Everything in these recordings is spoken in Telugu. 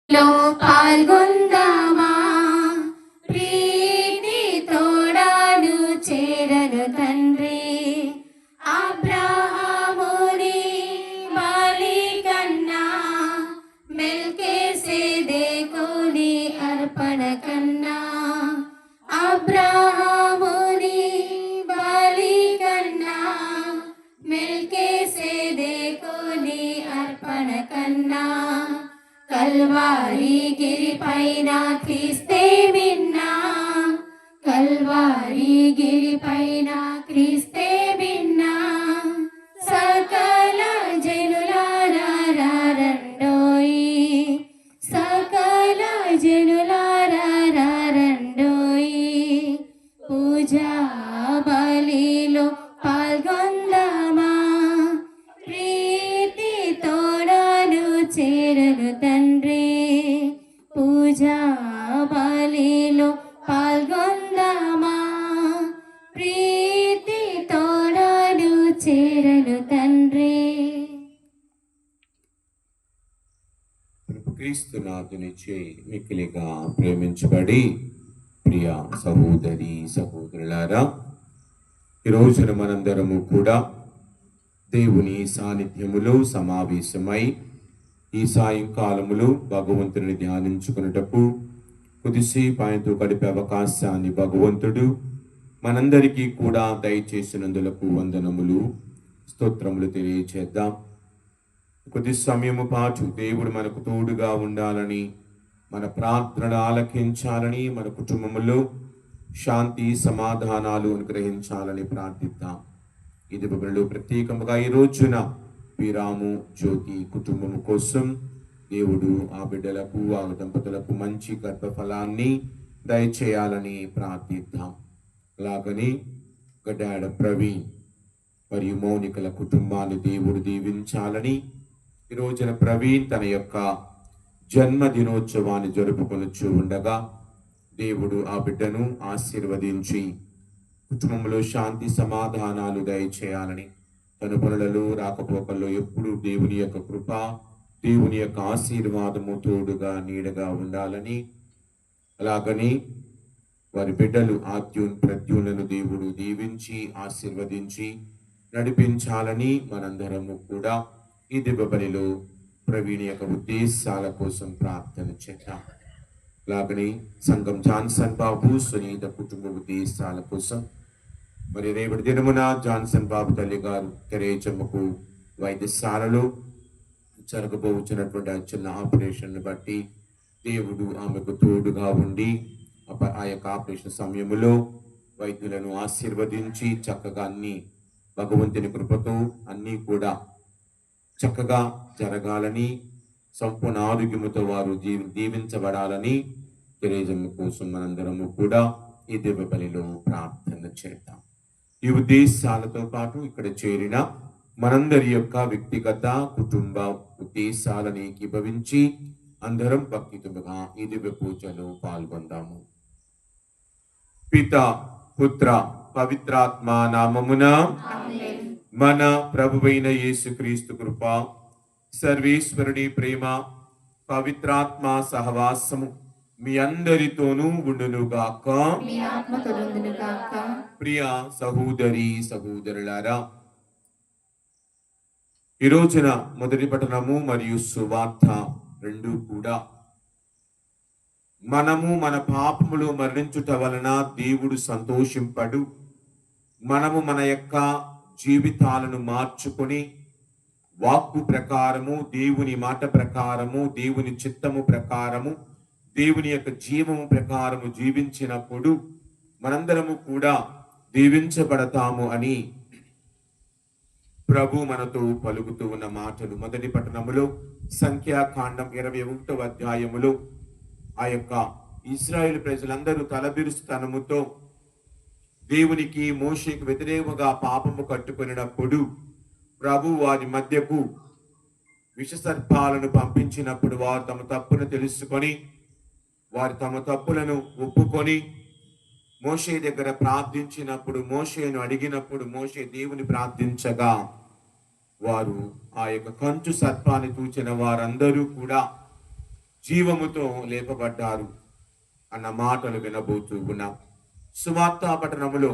లో పాల్గొందామా, ప్రీతి తోడాను చేరను తండ్రి. అబ్రహాముని బలి కన్నా, మెల్కీసెదెకుని అర్పణ కన్నా, అబ్రహాముని బలి కన్నా, మెల్కీసెదెకుని అర్పణ కన్నా, కల్వారి గిరిపైన క్రీస్తే విన్నా, కల్వారి గిరిపైన క్రీస్తే విన్నా. సకల జనులారా రండోయి, సకల జనులారా రండోయి, పూజా బలిలో పాల్గొందామా, ప్రీతి తోడాను చేరను తండ్రి. పూజా బలిలో పాల్గొందామా, ప్రీతి తోడాను చేరను తండ్రి. క్రీస్తునాథునిచే మిక్కిలిగా ప్రేమించబడి ప్రియ సహోదరి సహోదరులారా, ఈ రోజున మనందరము కూడా దేవుని సాన్నిధ్యములో సమావేశమై ఈ సాయంకాలములో భగవంతుని ధ్యానించుకున్నటకు కొద్దిసేపు ఆయనతో గడిపే అవకాశాన్ని భగవంతుడు మనందరికీ కూడా దయచేసినందులకు వందనములు, స్తోత్రములు తెలియచేద్దాం. కొద్ది సమయము పాటు దేవుడు మనకు తోడుగా ఉండాలని, మన ప్రార్థనలు ఆలకించాలని, మన కుటుంబములో శాంతి సమాధానాలు అనుగ్రహించాలని ప్రార్థిద్దాం. ఇది బబులు ప్రత్యేకముగా ఈ రోజున విరాము జ్యోతి కుటుంబము కోసం దేవుడు ఆ బిడ్డలకు, ఆ దంపతులకు మంచి గర్భఫలాన్ని దయచేయాలని ప్రార్థిద్దాం. అలాగని గడ్డాడ ప్రవీణ్ మరియు మౌనికల కుటుంబాన్ని దేవుడు దీవించాలని, ఈ రోజున ప్రవీణ్ తన యొక్క జన్మదినోత్సవాన్ని జరుపుకొనొచ్చు ఉండగా దేవుడు ఆ బిడ్డను ఆశీర్వదించి కుటుంబంలో శాంతి సమాధానాలు దయచేయాలని, తన పనులలో రాకపోకల్లో ఎప్పుడు దేవుని యొక్క కృప, దేవుని యొక్క ఆశీర్వాదము తోడుగా నీడగా ఉండాలని, అలాగని వారి బిడ్డలు ఆద్యున్ ప్రద్యులను దేవుడు దీవించి ఆశీర్వదించి నడిపించాలని మనందరము కూడా ఈ దివ్య బలిలో ప్రవీణ్ యొక్క ఉద్దేశాల కోసం ప్రార్థన చేద్దాం. అలాగని సంఘం జాన్సన్ బాబు సునీత కుటుంబ ఉద్దేశాల కోసం, మరి రేపటి దినమున జాన్సన్ బాబు తల్లి గారు తెరేచమ్మకు వైద్యశాలలో జరగబోతున్నటువంటి ఆ చిన్న ఆపరేషన్ బట్టి దేవుడు ఆమెకు తోడుగా ఉండి ఆ యొక్క ఆపరేషన్ సమయంలో వైద్యులను ఆశీర్వదించి చక్కగా అన్ని భగవంతుని కృపతో అన్నీ కూడా చక్కగా జరగాలని, సంపూర్ణ ఆరోగ్యముతో వారు దీవించబడాలని తెలియజేయడం కోసం మనందరము కూడా ఈ దివ్య బలిలో ప్రార్థన చేద్దాం. ఈ ఉద్దేశాలతో పాటు ఇక్కడ చేరిన మనందరి యొక్క వ్యక్తిగత కుటుంబ ఉద్దేశాలను ఏకీభవించి అందరం భక్తితులుగా ఈ దివ్య పూజలో పాల్గొందాము. పిత పుత్ర పవిత్రాత్మ నామమున మన ప్రభువైన యేసుక్రీస్తు కృప, సర్వేశ్వరుడి ప్రేమ, పవిత్రాత్మ సహవాసము మీ అందరితోనూ ఉండునుగాక. ప్రియ సహోదరి సహోదరులారా, ఈ రోజున మొదటి పఠనము మరియు సువార్త రెండు కూడా మనము మన పాపములు మరణించుట వలన దేవుడు సంతోషింపడు, మనము మన యొక్క జీవితాలను మార్చుకొని వాక్కు ప్రకారము, దేవుని మాట ప్రకారము, దేవుని చిత్తము ప్రకారము, దేవుని యొక్క జీవము ప్రకారము జీవించినప్పుడు మనందరము కూడా దీవించబడతాము అని ప్రభు మనతో పలుకుతూ ఉన్న మాటలు మొదటి పట్టణములో సంఖ్యాకాండం 21వ అధ్యాయములో ఆ యొక్క ఇశ్రాయేలు ప్రజలందరూ తలబిరుస్తనముతో దేవునికి మోషేకు వ్యతిరేకంగా పాపము కట్టుకొనినప్పుడు ప్రభు వారి మధ్యకు విషసర్పాలను పంపించినప్పుడు వారు తమ తప్పును తెలుసుకొని వారు తమ తప్పులను ఒప్పుకొని మోషే దగ్గర ప్రార్థించినప్పుడు, మోషేను అడిగినప్పుడు మోషే దేవుని ప్రార్థించగా వారు ఆ యొక్క కంచు సర్పాన్ని చూచిన వారందరూ కూడా జీవముతో లేపబడ్డారు అన్న మాటలు వినబోతూ ఉన్నాం. సువార్త పట్టణములో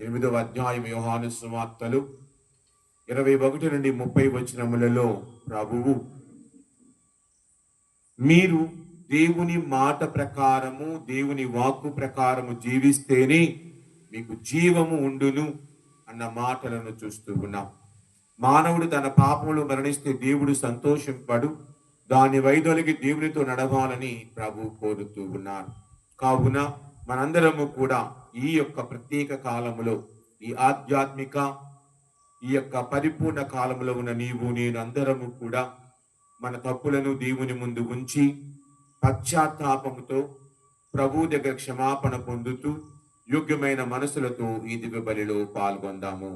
8వ అధ్యాయం యోహాను సువార్తలు 21 నుండి 30 వచనములలో ప్రభువు మీరు దేవుని మాట ప్రకారము, దేవుని వాక్కు ప్రకారము జీవిస్తేనే మీకు జీవము ఉండును అన్న మాటలను చూస్తూ ఉన్నాం. మానవుడు తన పాపములు మరణిస్తే దేవుడు సంతోషింపడు, దాని వైదొలిగి దేవునితో నడవాలని ప్రభు కోరుతూ ఉన్నారు. కావున మనందరము కూడా ఈ యొక్క ప్రత్యేక కాలములో, ఈ ఆధ్యాత్మిక ఈ యొక్క పరిపూర్ణ కాలంలో ఉన్న నీవు నేను అందరము కూడా మన తప్పులను దేవుని ముందు ఉంచి పశ్చాత్తాపముతో ప్రభు దగ్గర క్షమాపణ పొందుతూ యోగ్యమైన మనసులతో ఈ దివ్య బలిలో పాల్గొందాము.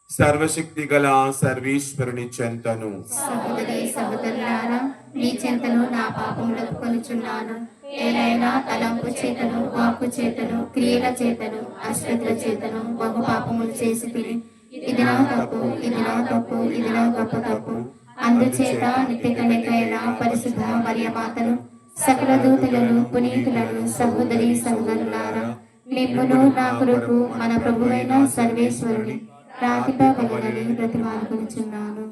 సర్వశక్తి గల సర్వేశ్వరుని చెంతను సహోదరి సహోదరులారా, మీ చెంతను నా పాపములకు కొనుచున్నాను. ఏలైనా తలంపు చేతను, వాక్కు చేతను, క్రియల చేతను, అశ్రద్ధ చేతను బహు పాపములు చేసి తిని, ఇది నా తప్పు, ఇది నా తప్పు, ఇది నా గొప్ప తప్పు. అందుచేత నిత్య కన్యకైన పరిశుద్ధ మరియమాతను, సకల దూతలను, పునీతులను, సహోదరి సహోదరులారా, మిమ్మును నా కొరకు మన ప్రభువైన సర్వేశ్వరుని ప్రార్థింపగలనని బ్రతిమాలుకొనుచున్నాను.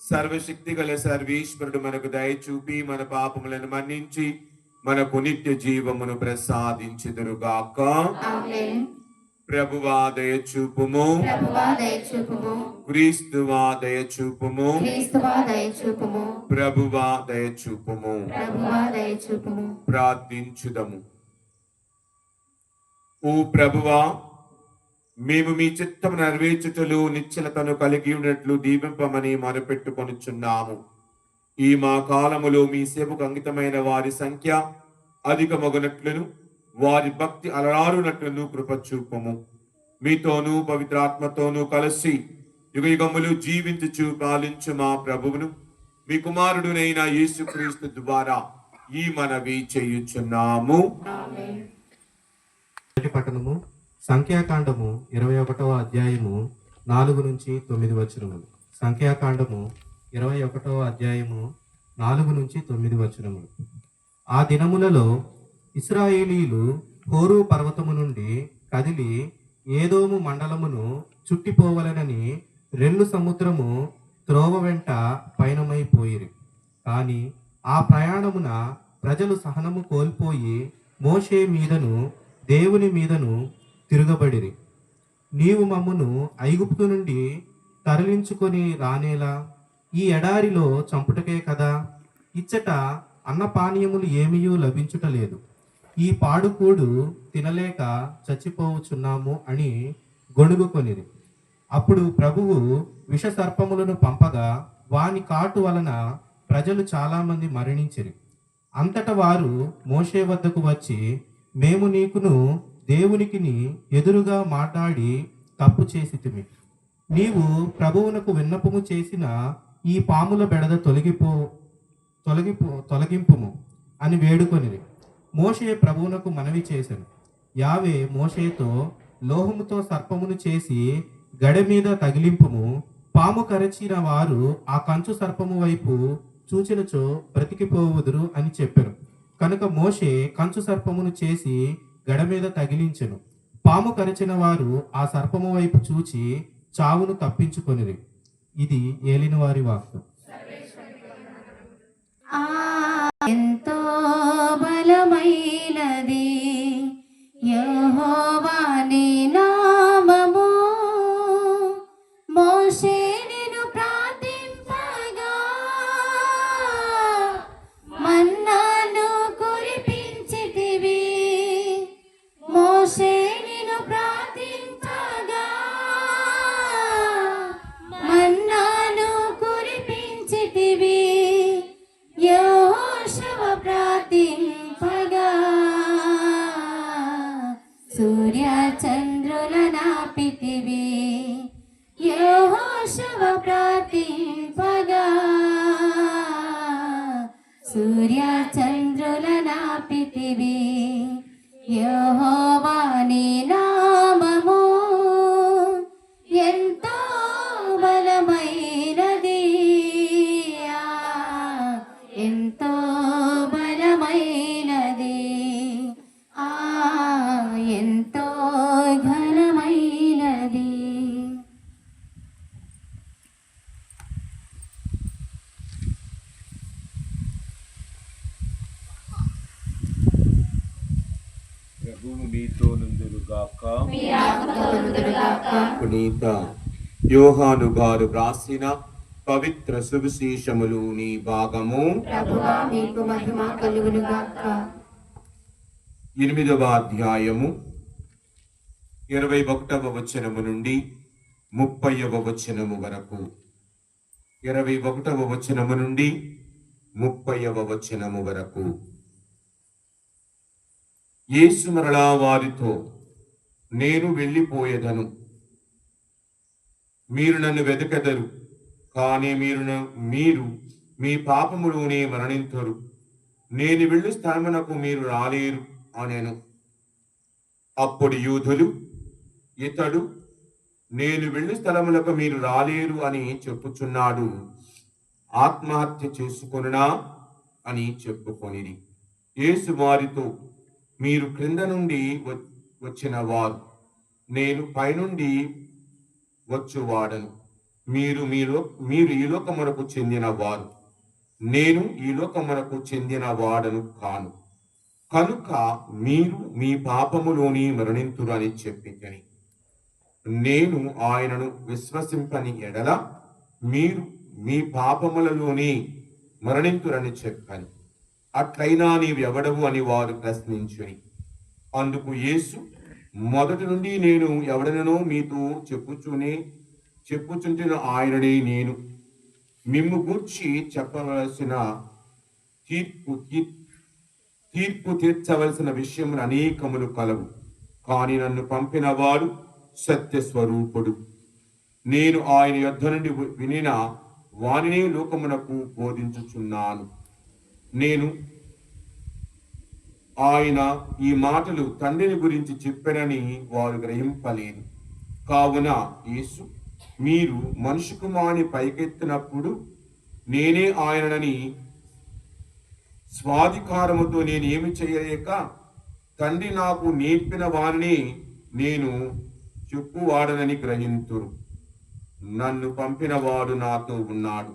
సర్వశక్తి గల సర్వేశ్వరుడు మనకు దయ చూపి మన పాపములను మన్నించి మనకు నిత్య జీవమును ప్రసాదించుదురుగాక. ఆమేన్. ప్రభువా దయ చూపుము, ప్రభువా దయచూపుము, క్రీస్తువా దయ చూపుము, క్రీస్తువా దయచూపుము, ప్రభువా దయ చూపుము. ప్రభువా దయచూపుము. ప్రార్థించుదము. ఓ ప్రభువా, మేము మీ చిత్తము నెరవేర్చుటలో నిశ్చలతను కలిగి ఉన్నట్లు దీపింపమని మొరపెట్టుకొనుచున్నాము. ఈ మా కాలములో మీ సేవకు అంకితమైన వారి సంఖ్య అధికమగునట్లును, వారి భక్తి అలరారునట్లును కృప చూపము. మీతోనూ పవిత్రాత్మతోనూ కలిసి యుగయుగములు జీవించుచు పాలించు మా ప్రభువును, మీ కుమారుడునైన యేసుక్రీస్తు ద్వారా ఈ మనవి చేయుచున్నాము. ఆమేన్. పట్టణము సంఖ్యాకాండము 21వ అధ్యాయము 4 నుంచి 9 వచనములు. సంఖ్యాకాండము 21వ అధ్యాయము 4 నుంచి 9 వచనములు. ఆ దినములలో ఇశ్రాయేలీయులు హోరు పర్వతము నుండి కదిలి ఏదోము మండలమును చుట్టిపోవలనని 2 సముద్రము త్రోవ వెంట పయనమైపోయిరి. కానీ ఆ ప్రయాణమున ప్రజలు సహనము కోల్పోయి మోషే మీదను దేవుని మీదను తిరగబడిరి. నీవు మమ్మును ఐగుప్తు నుండి తరలించుకొని రానేలా ఈ ఎడారిలో చంపుటకే కదా, ఇచ్చట అన్నపానీయములు ఏమీయూ లభించుటలేదు, ఈ పాడుకూడు తినలేక చచ్చిపోవచ్చున్నాము అని గొణుగుకొనిరి. అప్పుడు ప్రభువు విషసర్పములను పంపగా వాని కాటు వలన ప్రజలు చాలామంది మరణించిరి. అంతట వారు మోషే వద్దకు వచ్చి, మేము నీకును దేవునికిని ఎదురుగా మాట్లాడి తప్పు చేసితిమి. నీవు ప్రభువునకు విన్నపము చేసిన ఈ పాముల బెడద తొలగింపుము అని వేడుకొనిరి. మోషే ప్రభువునకు మనవి చేసెను. యావే మోషేతో, లోహముతో సర్పమును చేసి గడె మీద తగిలింపుము, పాము కరచిన వారు ఆ కంచు సర్పము వైపు చూచినచో బ్రతికిపోవుదురు అని చెప్పెను. కనుక మోషే కంచు సర్పమును చేసి గడ మీద తగిలించెను. పాము కరచిన వారు ఆ సర్పము వైపు చూచి చావును తప్పించుకొనిరి. ఇది ఏలిన వారి వాక్కు. ఎంతో బలమైనది యెహోవా నీ నామము. మోషే నిన్ను ప్రార్థింపగా మన్నాను కురిపించితివి. మోషే నిన్ను ప్రార్థింపగా మన్నాను కురిపించితివి. యెహోషువ ప్రార్థింపగా సూర్య చంద్రుల నాపితివి. యెహోషువ ప్రార్థింపగా సూర్య చంద్రుల నాపితివి. యెహోవా నీ నామము ఎంతో బలమైనది. ప్రభువు మీతో నుందురుగాక. మీ ఆత్మతో కలుగునుగాక. పునీత యోహాను గారు వ్రాసిన పవిత్ర సువిశేషములోని భాగము ప్రభువా మీకు మహిమ కలుగునుగాక. 8వ అధ్యాయము 21వ వచనము నుండి 30వ వచనము వరకు. 21వ వచనము నుండి 30వ వచనము వరకు. యేసు మరలా వారితో, నేను వెళ్ళిపోయేదను, మీరు నన్ను వెదకెదరు, కానీ మీరు మీ పాపములోనే మరణింతురు. నేను వెళ్ళు స్థలమునకు మీరు రాలేరు అనెను. అప్పుడు యూదులు, ఇతడు నేను వెళ్ళు స్థలములకు మీరు రాలేరు అని చెప్పుచున్నాడు, ఆత్మహత్య చేసుకొనునా అని చెప్పుకొనిరి. యేసు వారితో, మీరు క్రింద నుండి వచ్చిన వారు, నేను పైనుండి వచ్చువాడను. మీరు ఈ లోకమునకు చెందిన వారు, నేను ఈ లోకమునకు చెందిన వాడను కాను. కనుక మీరు మీ పాపములోని మరణింతురు అని చెప్పితిని. నేను ఆయనను విశ్వసింపని ఎడల మీరు మీ పాపములలోని మరణింతురని చెప్పాను. అట్లయినా నీవెవడవు అని వారు ప్రశ్నించుని. అందుకు యేసు, మొదటి నుండి నేను ఎవడనో మీతో చెప్పుచుంటిన ఆయననే నేను. మిమ్ము గూర్చి చెప్పవలసిన తీర్పు తీర్చవలసిన విషయములు అనేకములు కలవు, కానీ నన్ను పంపిన వాడు సత్యస్వరూపుడు. నేను ఆయన యొద్ద నుండి వినిన వానినే లోకమునకు బోధించుచున్నాను. ఆయన ఈ మాటలు తండ్రిని గురించి చెప్పారని వారు గ్రహింపలేదు. కావున యేసు, మీరు మనుష్య కుమారుని పైకెత్తినప్పుడు నేనే ఆయనని స్వాధికారముతో నేనేమి చేయలేక తండ్రి నాకు నేర్పిన వారిని నేను చెప్పువాడనని గ్రహింతురు. నన్ను పంపిన వాడు నాతో ఉన్నాడు.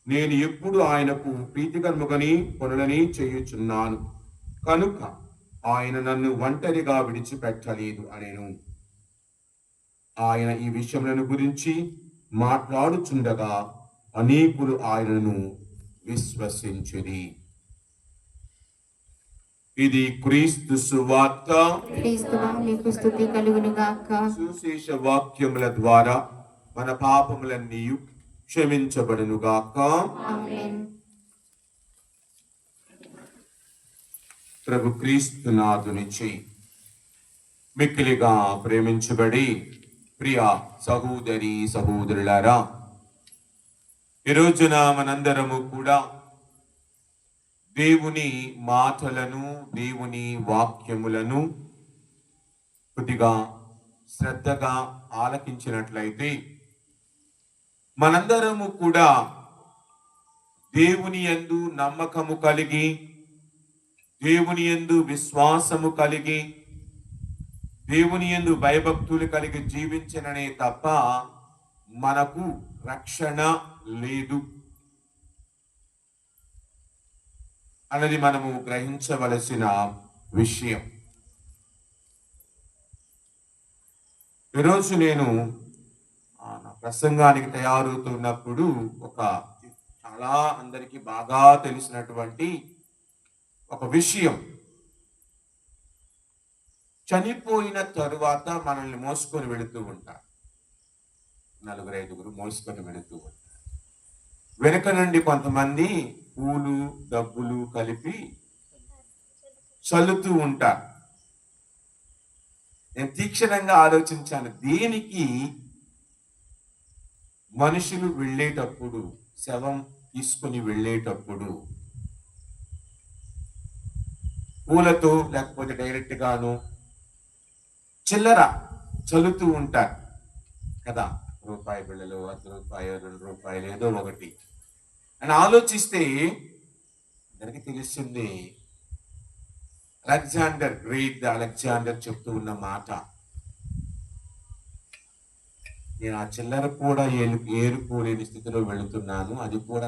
నేను ఎప్పుడు ఆయనకు ప్రీతికరముగని పనులని చేయుచున్నాను, కనుక ఆయన నన్ను ఒంటరిగా విడిచిపెట్టలేదు అనెను. ఆయన ఈ విషయములను గురించి మాట్లాడుచుండగా అనేకులు ఆయనను విశ్వసించిరి. ఇది క్రీస్తు సువార్త. క్రీస్తువా మీకు స్తుతి కలుగునుగాక. సుశేష వాక్యముల ద్వారా మన పాపములన్నీ క్షమించబడునుగాక. ఆమేన్. ప్రభు క్రీస్తునాథునిచి మిక్కిలిగా ప్రేమించబడి ప్రియ సహోదరి సహోదరులారా, ఈ రోజున మనందరము కూడా దేవుని మాటలను, దేవుని వాక్యములను కొద్దిగా శ్రద్ధగా ఆలకించినట్లయితే మనందరము కూడా దేవుని యందు నమ్మకము కలిగి, దేవుని యందు విశ్వాసము కలిగి, దేవుని యందు భయభక్తులు కలిగి జీవించననే తప్ప మనకు రక్షణ లేదు అన్నది మనము గ్రహించవలసిన విషయం. ఈరోజు నేను నా ప్రసంగానికి తయారవుతున్నప్పుడు చాలా అందరికీ బాగా తెలిసినటువంటి ఒక విషయం, చనిపోయిన తరువాత మనల్ని మోసుకొని వెళుతూ ఉంటారు. 4-5 మోసుకొని వెళుతూ ఉంటారు. వెనుక నుండి కొంతమంది పూలు డబ్బులు కలిపి చల్లుతూ ఉంటారు. నేను తీక్షణంగా ఆలోచించాను, దేనికి మనుషులు వెళ్ళేటప్పుడు, శవం తీసుకొని వెళ్ళేటప్పుడు పూలతో లేకపోతే డైరెక్ట్ గాను చిల్లర చల్లుతూ ఉంటారు కదా. రూపాయి బిళ్ళలు, 1 రూపాయి, 2 రూపాయలు, ఏదో ఒకటి అని ఆలోచిస్తే అందరికి తెలుస్తుంది. అలెగ్జాండర్ చెప్తూ ఉన్న మాట, నేను ఆ చిల్లర కూడా ఏరుకోలేని స్థితిలో వెళుతున్నాను, అది కూడా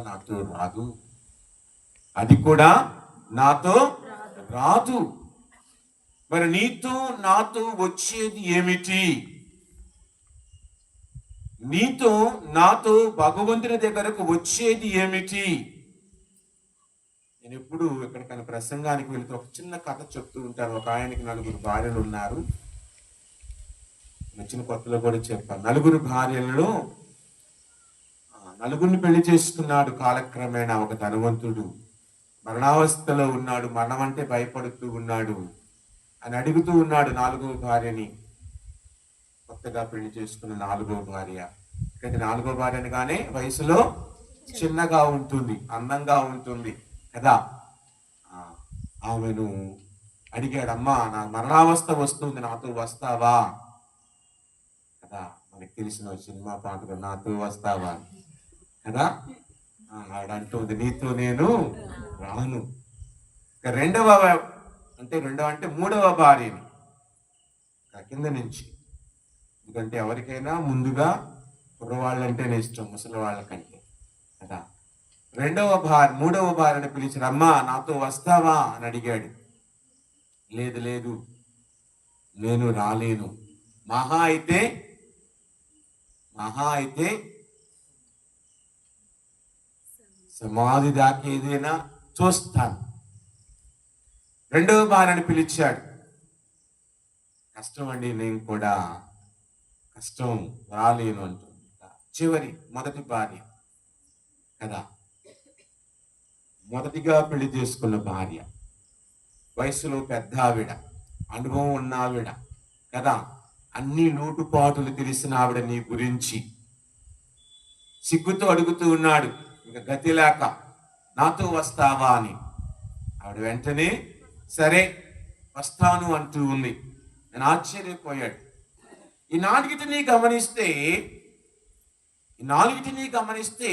నాతో రాదు. మరి నీతో నాతో వచ్చేది ఏమిటి? నీతో నాతో భగవంతుని దగ్గరకు వచ్చేది ఏమిటి? నేను ఎప్పుడు ఎక్కడికైనా ప్రసంగానికి వెళితే ఒక చిన్న కథ చెప్తూ ఉంటాను. ఒక ఆయనకి 4 భార్యలు ఉన్నారు. నచ్చిన కొత్తలో కూడా చెప్పాను. 4 భార్యలలో 4 పెళ్లి చేసుకున్నాడు. కాలక్రమేణా ఒక ధనవంతుడు మరణావస్థలో ఉన్నాడు. మరణం అంటే భయపడుతూ ఉన్నాడు అని అడుగుతూ ఉన్నాడు 4వ భార్యని. కొత్తగా పెళ్లి చేసుకున్న 4వ భార్య. ఇక్కడ 4వ భార్య అనగానే వయసులో చిన్నగా ఉంటుంది, అందంగా ఉంటుంది కదా. ఆమెను అడిగాడు, అమ్మా నా మరణావస్థ వస్తుంది, నాతో వస్తావా కదా. మనకి తెలిసిన సినిమా పాటలు, నాతో వస్తావా కదా. ఆవిడంటుంది, నీతో నేను రాను. ఇక రెండవ అంటే మూడవ భార్యని కింద నుంచి, ఎందుకంటే ఎవరికైనా ముందుగా కుర్రవాళ్ళంటేనే ఇష్టం ముసలి వాళ్ళకంటే కదా. మూడవ భార్యని పిలిచి, అమ్మా నాతో వస్తావా అని అడిగాడు. లేదు లేదు, నేను రాలేను. మహా అయితే సమాధి దాకా ఏదైనా చూస్తాను. రెండవ భార్యని పిలిచాడు. కష్టం అండి, నేను కూడా కష్టం, రాలేను అంటుంది. మొదటి భార్య కదా, మొదటిగా పెళ్లి చేసుకున్న భార్య, వయసులో పెద్ద ఆవిడ, అనుభవం ఉన్న ఆవిడ కదా, అన్ని లోటుపాటులు తెలిసిన ఆవిడ నీ గురించి సిగ్గుతో అడుగుతూ ఉన్నాడు. ఇక గతి లేక నాతో వస్తావా అని. ఆవిడ వెంటనే సరే వస్తాను అంటూ ఉంది. నేను ఆశ్చర్యపోయాడు. ఈ నాలుగిటిని గమనిస్తే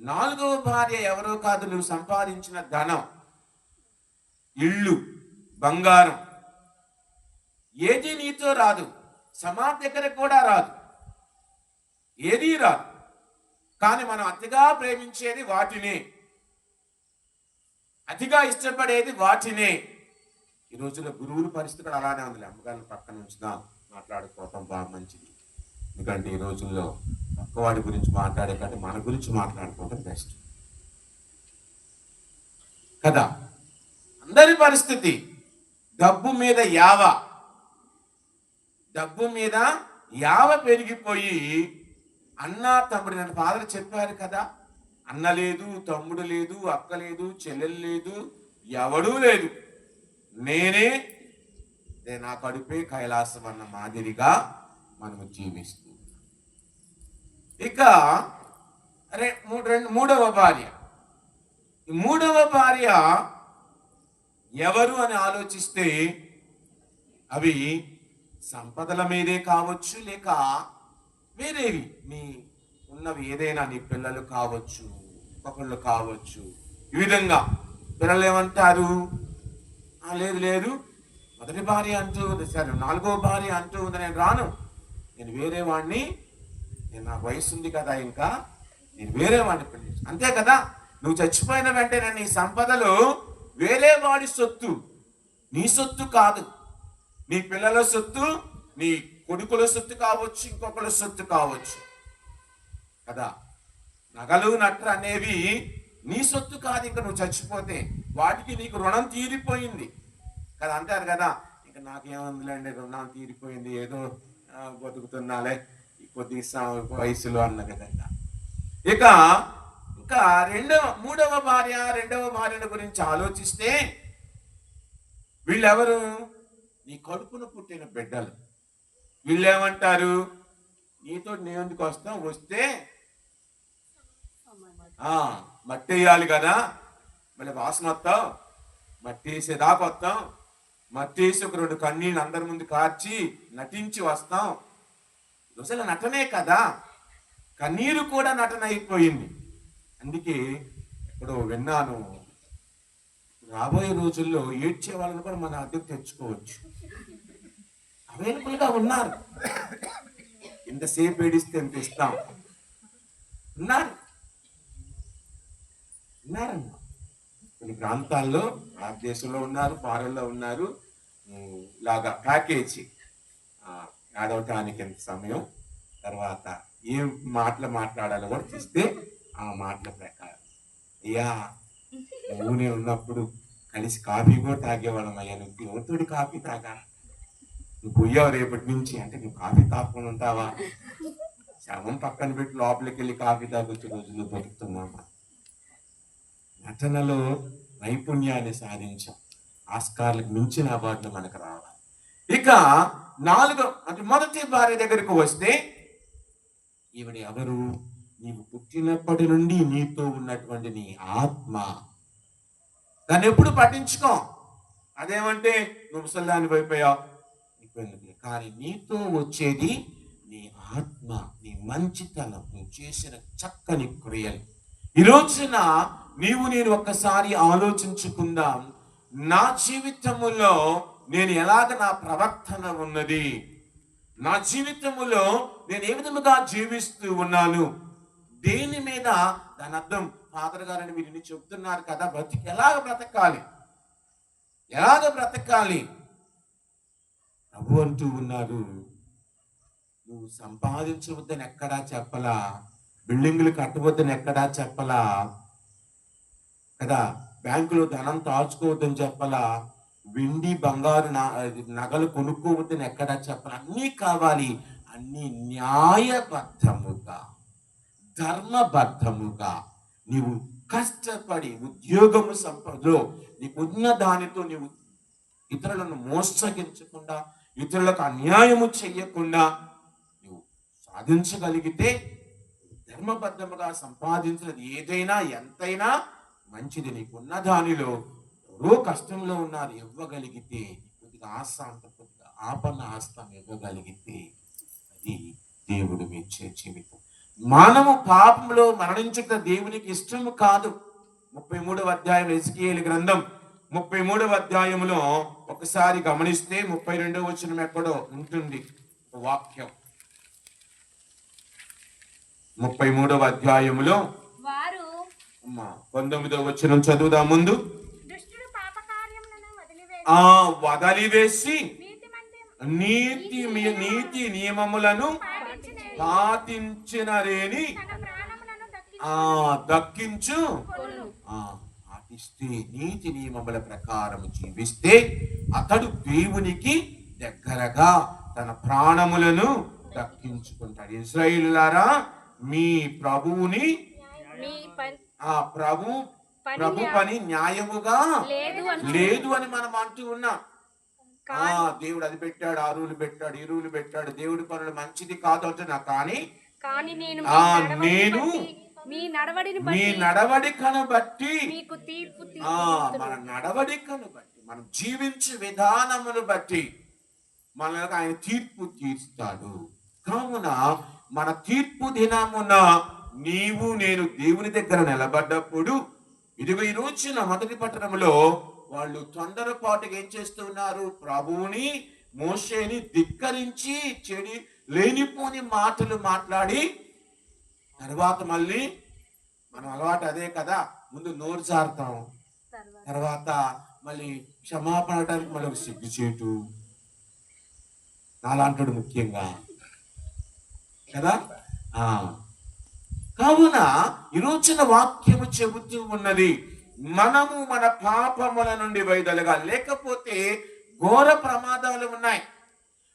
4వ భార్య ఎవరో కాదు, నువ్వు సంపాదించిన ధనం, ఇళ్ళు, బంగారం ఏది నీతో రాదు. సమాధి దగ్గర కూడా రాదు, ఏదీ రాదు. కానీ మనం అతిగా ప్రేమించేది వాటినే, అతిగా ఇష్టపడేది వాటినే. ఈ రోజుల్లో గురువుల పరిస్థితి కూడా అలానే ఉంది. అమ్మగారిని పక్కన ఉంచుదాం, మాట్లాడుకోవటం బాగా మంచిది. ఎందుకంటే ఈ రోజుల్లో పక్కవాడి గురించి మాట్లాడే కంటే మన గురించి మాట్లాడుకోవటం బెస్ట్ కదా. అందరి పరిస్థితి డబ్బు మీద యావ పెరిగిపోయి, అన్న తమ్ముడు, నన్ను ఫాదర్ చెప్పారు కదా, అన్న లేదు, తమ్ముడు లేదు, అక్క లేదు, చెల్లెలు లేదు, ఎవడూ లేదు, నేనే నా కడుపే కైలాసం అన్న మాదిరిగా మనము జీవిస్తూ. ఇక మూడవ భార్య. ఈ మూడవ భార్య ఎవరు అని ఆలోచిస్తే అవి సంపదల మీదే కావచ్చు, లేక వేరేవి నీ ఉన్నవి ఏదైనా, నీ పిల్లలు కావచ్చు, ఇంకొకళ్ళు కావచ్చు. ఈ విధంగా పిల్లలు ఏమంటారు, లేదు లేదు మొదటి భార్య అంటూ సరే 4వ భార్య అంటూ ఉంది, నేను రాను, నేను వేరే వాడిని, నాకు వయసు ఉంది కదా, ఇంకా నేను వేరే వాడిని పెళ్లి. అంతే కదా, నువ్వు చచ్చిపోయిన వెంటనే నీ సంపదలు వేరే వాడి సొత్తు, నీ సొత్తు కాదు. నీ పిల్లల సొత్తు, నీ కొడుకుల సొత్తు కావచ్చు, ఇంకొకళ్ళ సొత్తు కావచ్చు కదా. నగలు నట్ర అనేవి నీ సొత్తు కాదు. ఇంకా నువ్వు చచ్చిపోతే వాటికి నీకు రుణం తీరిపోయింది కదా, అంటారు కదా. ఇంకా నాకేముందిలేండి, రుణం తీరిపోయింది, ఏదో బతుకుతున్నాలే ఈ కొద్ది వయసులో అన్న విధంగా. ఇంకా మూడవ భార్యను గురించి ఆలోచిస్తే వీళ్ళెవరు? నీ కడుపున పుట్టిన బిడ్డలు. వీళ్ళేమంటారు, నీతో నేందుకు వస్తాం, వస్తే మట్టి వేయాలి కదా, మళ్ళీ వాసన వస్తాం, మట్టి వేసేదాకా వస్తాం, మట్టి వేసి ఒక 2 కన్నీళ్ళు అందరి ముందు కార్చి నటించి వస్తాం. అసలు నటనే కదా, కన్నీరు కూడా నటన అయిపోయింది. అందుకే ఎక్కడో విన్నాను, రాబోయే రోజుల్లో ఏడ్చే వాళ్ళని కూడా మన అద్దెకు తెచ్చుకోవచ్చు. అవైలబుల్గా ఉన్నారు. ఎంతసేపు ఏడిస్తే ఎంత ఇస్తాం, ఉన్నారన్న కొన్ని ప్రాంతాల్లో, భారతదేశంలో ఉన్నారు, ఫారెన్లో ఉన్నారు. లాగా ప్యాకేజీ ఏడవటానికి ఎంత సమయం, తర్వాత ఏం మాటలు మాట్లాడాలో కూడా చూస్తే ఆ మాటల ప్రకారం అయ్యా నువ్వు ఉన్నప్పుడు కలిసి కాఫీ కూడా తాగేవాళ్ళం అయ్యా, నువ్వు ఎవరితోటి కాఫీ తాగా, నువ్వు పోయావు రేపటి నుంచి అంటే నువ్వు కాఫీ తాగకుండా ఉంటావా, శవం పక్కన పెట్టి లోపలికి వెళ్ళి కాఫీ తాగొచ్చే రోజులు బతుకుతున్నామా. నటనలో నైపుణ్యాన్ని సాధించాం, ఆస్కార్లకు మించిన అవార్డులు మనకు రావాలి. ఇక 4 అంటే మొదటి భార్య దగ్గరికి వస్తే ఈవిడ ఎవరు, నీవు పుట్టినప్పటి నుండి నీతో ఉన్నటువంటి నీ ఆత్మ, దాన్ని ఎప్పుడు పట్టించుకో, అదేమంటే నువ్వు ముసల్దాన్ని అయిపోయావు కానీ నీతో వచ్చేది నీ ఆత్మ, నీ మంచితనం, నువ్వు చేసిన చక్కని క్రియలు. ఈ రోజున నీవు నేను ఒక్కసారి ఆలోచించుకుందాం, నా జీవితములో నేను ఎలాగ నా ప్రవర్తన ఉన్నది, నా జీవితములో నేను ఏ విధముగా జీవిస్తూ ఉన్నాను, దేని మీద, దాని అర్థం ఫాదర్ గారని మీరు చెప్తున్నారు కదా, ఎలాగ బ్రతకాలి, ఎలాగ బ్రతకాలి. ప్రభు అంటూ ఉన్నారు, నువ్వు సంపాదించవద్దని ఎక్కడా చెప్పలా, బిల్డింగ్లు కట్టవద్దని ఎక్కడా చెప్పలా కదా, బ్యాంకులో ధనం దాచుకోవద్దని చెప్పలా, వెండి బంగారు నగలు కొనుక్కోవద్దని ఎక్కడా చెప్పలా. అన్నీ కావాలి, అన్నీ న్యాయబద్ధముగా ధర్మబద్ధముగా నీవు కష్టపడి ఉద్యోగము సంపదలో నీకు ఉన్న దానితో నీవు ఇతరులను మోసగించకుండా, ఇతరులకు అన్యాయము చెయ్యకుండా నువ్వు సాధించగలిగితే, ధర్మబద్ధముగా సంపాదించినది ఏదైనా ఎంతైనా మంచిది. నీకున్న దానిలో ఎవరో కష్టంలో ఉన్నారు ఇవ్వగలిగితే, కొద్దిగా కొద్దిగా ఆపన్న ఆస్తం ఇవ్వగలిగితే అది దేవుడు మెచ్చే జీవితం. మానవు పాపంలో మరణించుట దేవునికి ఇష్టము కాదు. 33వ అధ్యాయం ఎజ్కేలు గ్రంథం 33వ అధ్యాయంలో ఒకసారి గమనిస్తే 32వ వచనం ఎక్కడో ఉంటుంది వాక్యం. 33వ అధ్యాయములో 19వ వచనం చదువుదాం. ముందు వదిలివేసి నీతి నియమములను పాటించినరేని దక్కించు. పాటిస్తే, నీతి నియమముల ప్రకారం జీవిస్తే అతడు దేవునికి దగ్గరగా తన ప్రాణములను దక్కించుకుంటాడు. ఇశ్రాయేలులారా, మీ ప్రభువుని ప్రభు పని న్యాయముగా లేదు అని మనం అంటూ ఉన్నాం. దేవుడు అది పెట్టాడు, ఆ రూలు పెట్టాడు, ఈ రూలు పెట్టాడు, దేవుడి పనులు మంచిది కాదు అంటున్నా. కానీ నేను మీ నడవడికను బట్టి, మన నడవడికను బట్టి, మనం జీవించే విధానమును బట్టి మనకు ఆయన తీర్పు తీర్స్తాడు. కావున మన తీర్పు దినమున నీవు నేను దేవుని దగ్గర నిలబడ్డప్పుడు, ఇదిగో ఈ రోజున మొదటి పట్టణంలో వాళ్ళు తొందరపాటుగా ఏం చేస్తున్నారు, ప్రభువుని మోషేని ధిక్కరించి చెడి లేనిపోని మాటలు మాట్లాడి, తర్వాత మళ్ళీ మనం అలవాటు అదే కదా, ముందు నోరు జారుతాం, తర్వాత మళ్ళీ క్షమాపణ అనడానికి మళ్ళీ ఒక సిగ్గుచేటు, నాలాంటాడు ముఖ్యంగా కదా. కావున ఈ రోజున వాక్యము చెబుతూ ఉన్నది, మనము మన పాపముల నుండి వైదొలగాలి, లేకపోతే ఘోర ప్రమాదాలు ఉన్నాయి.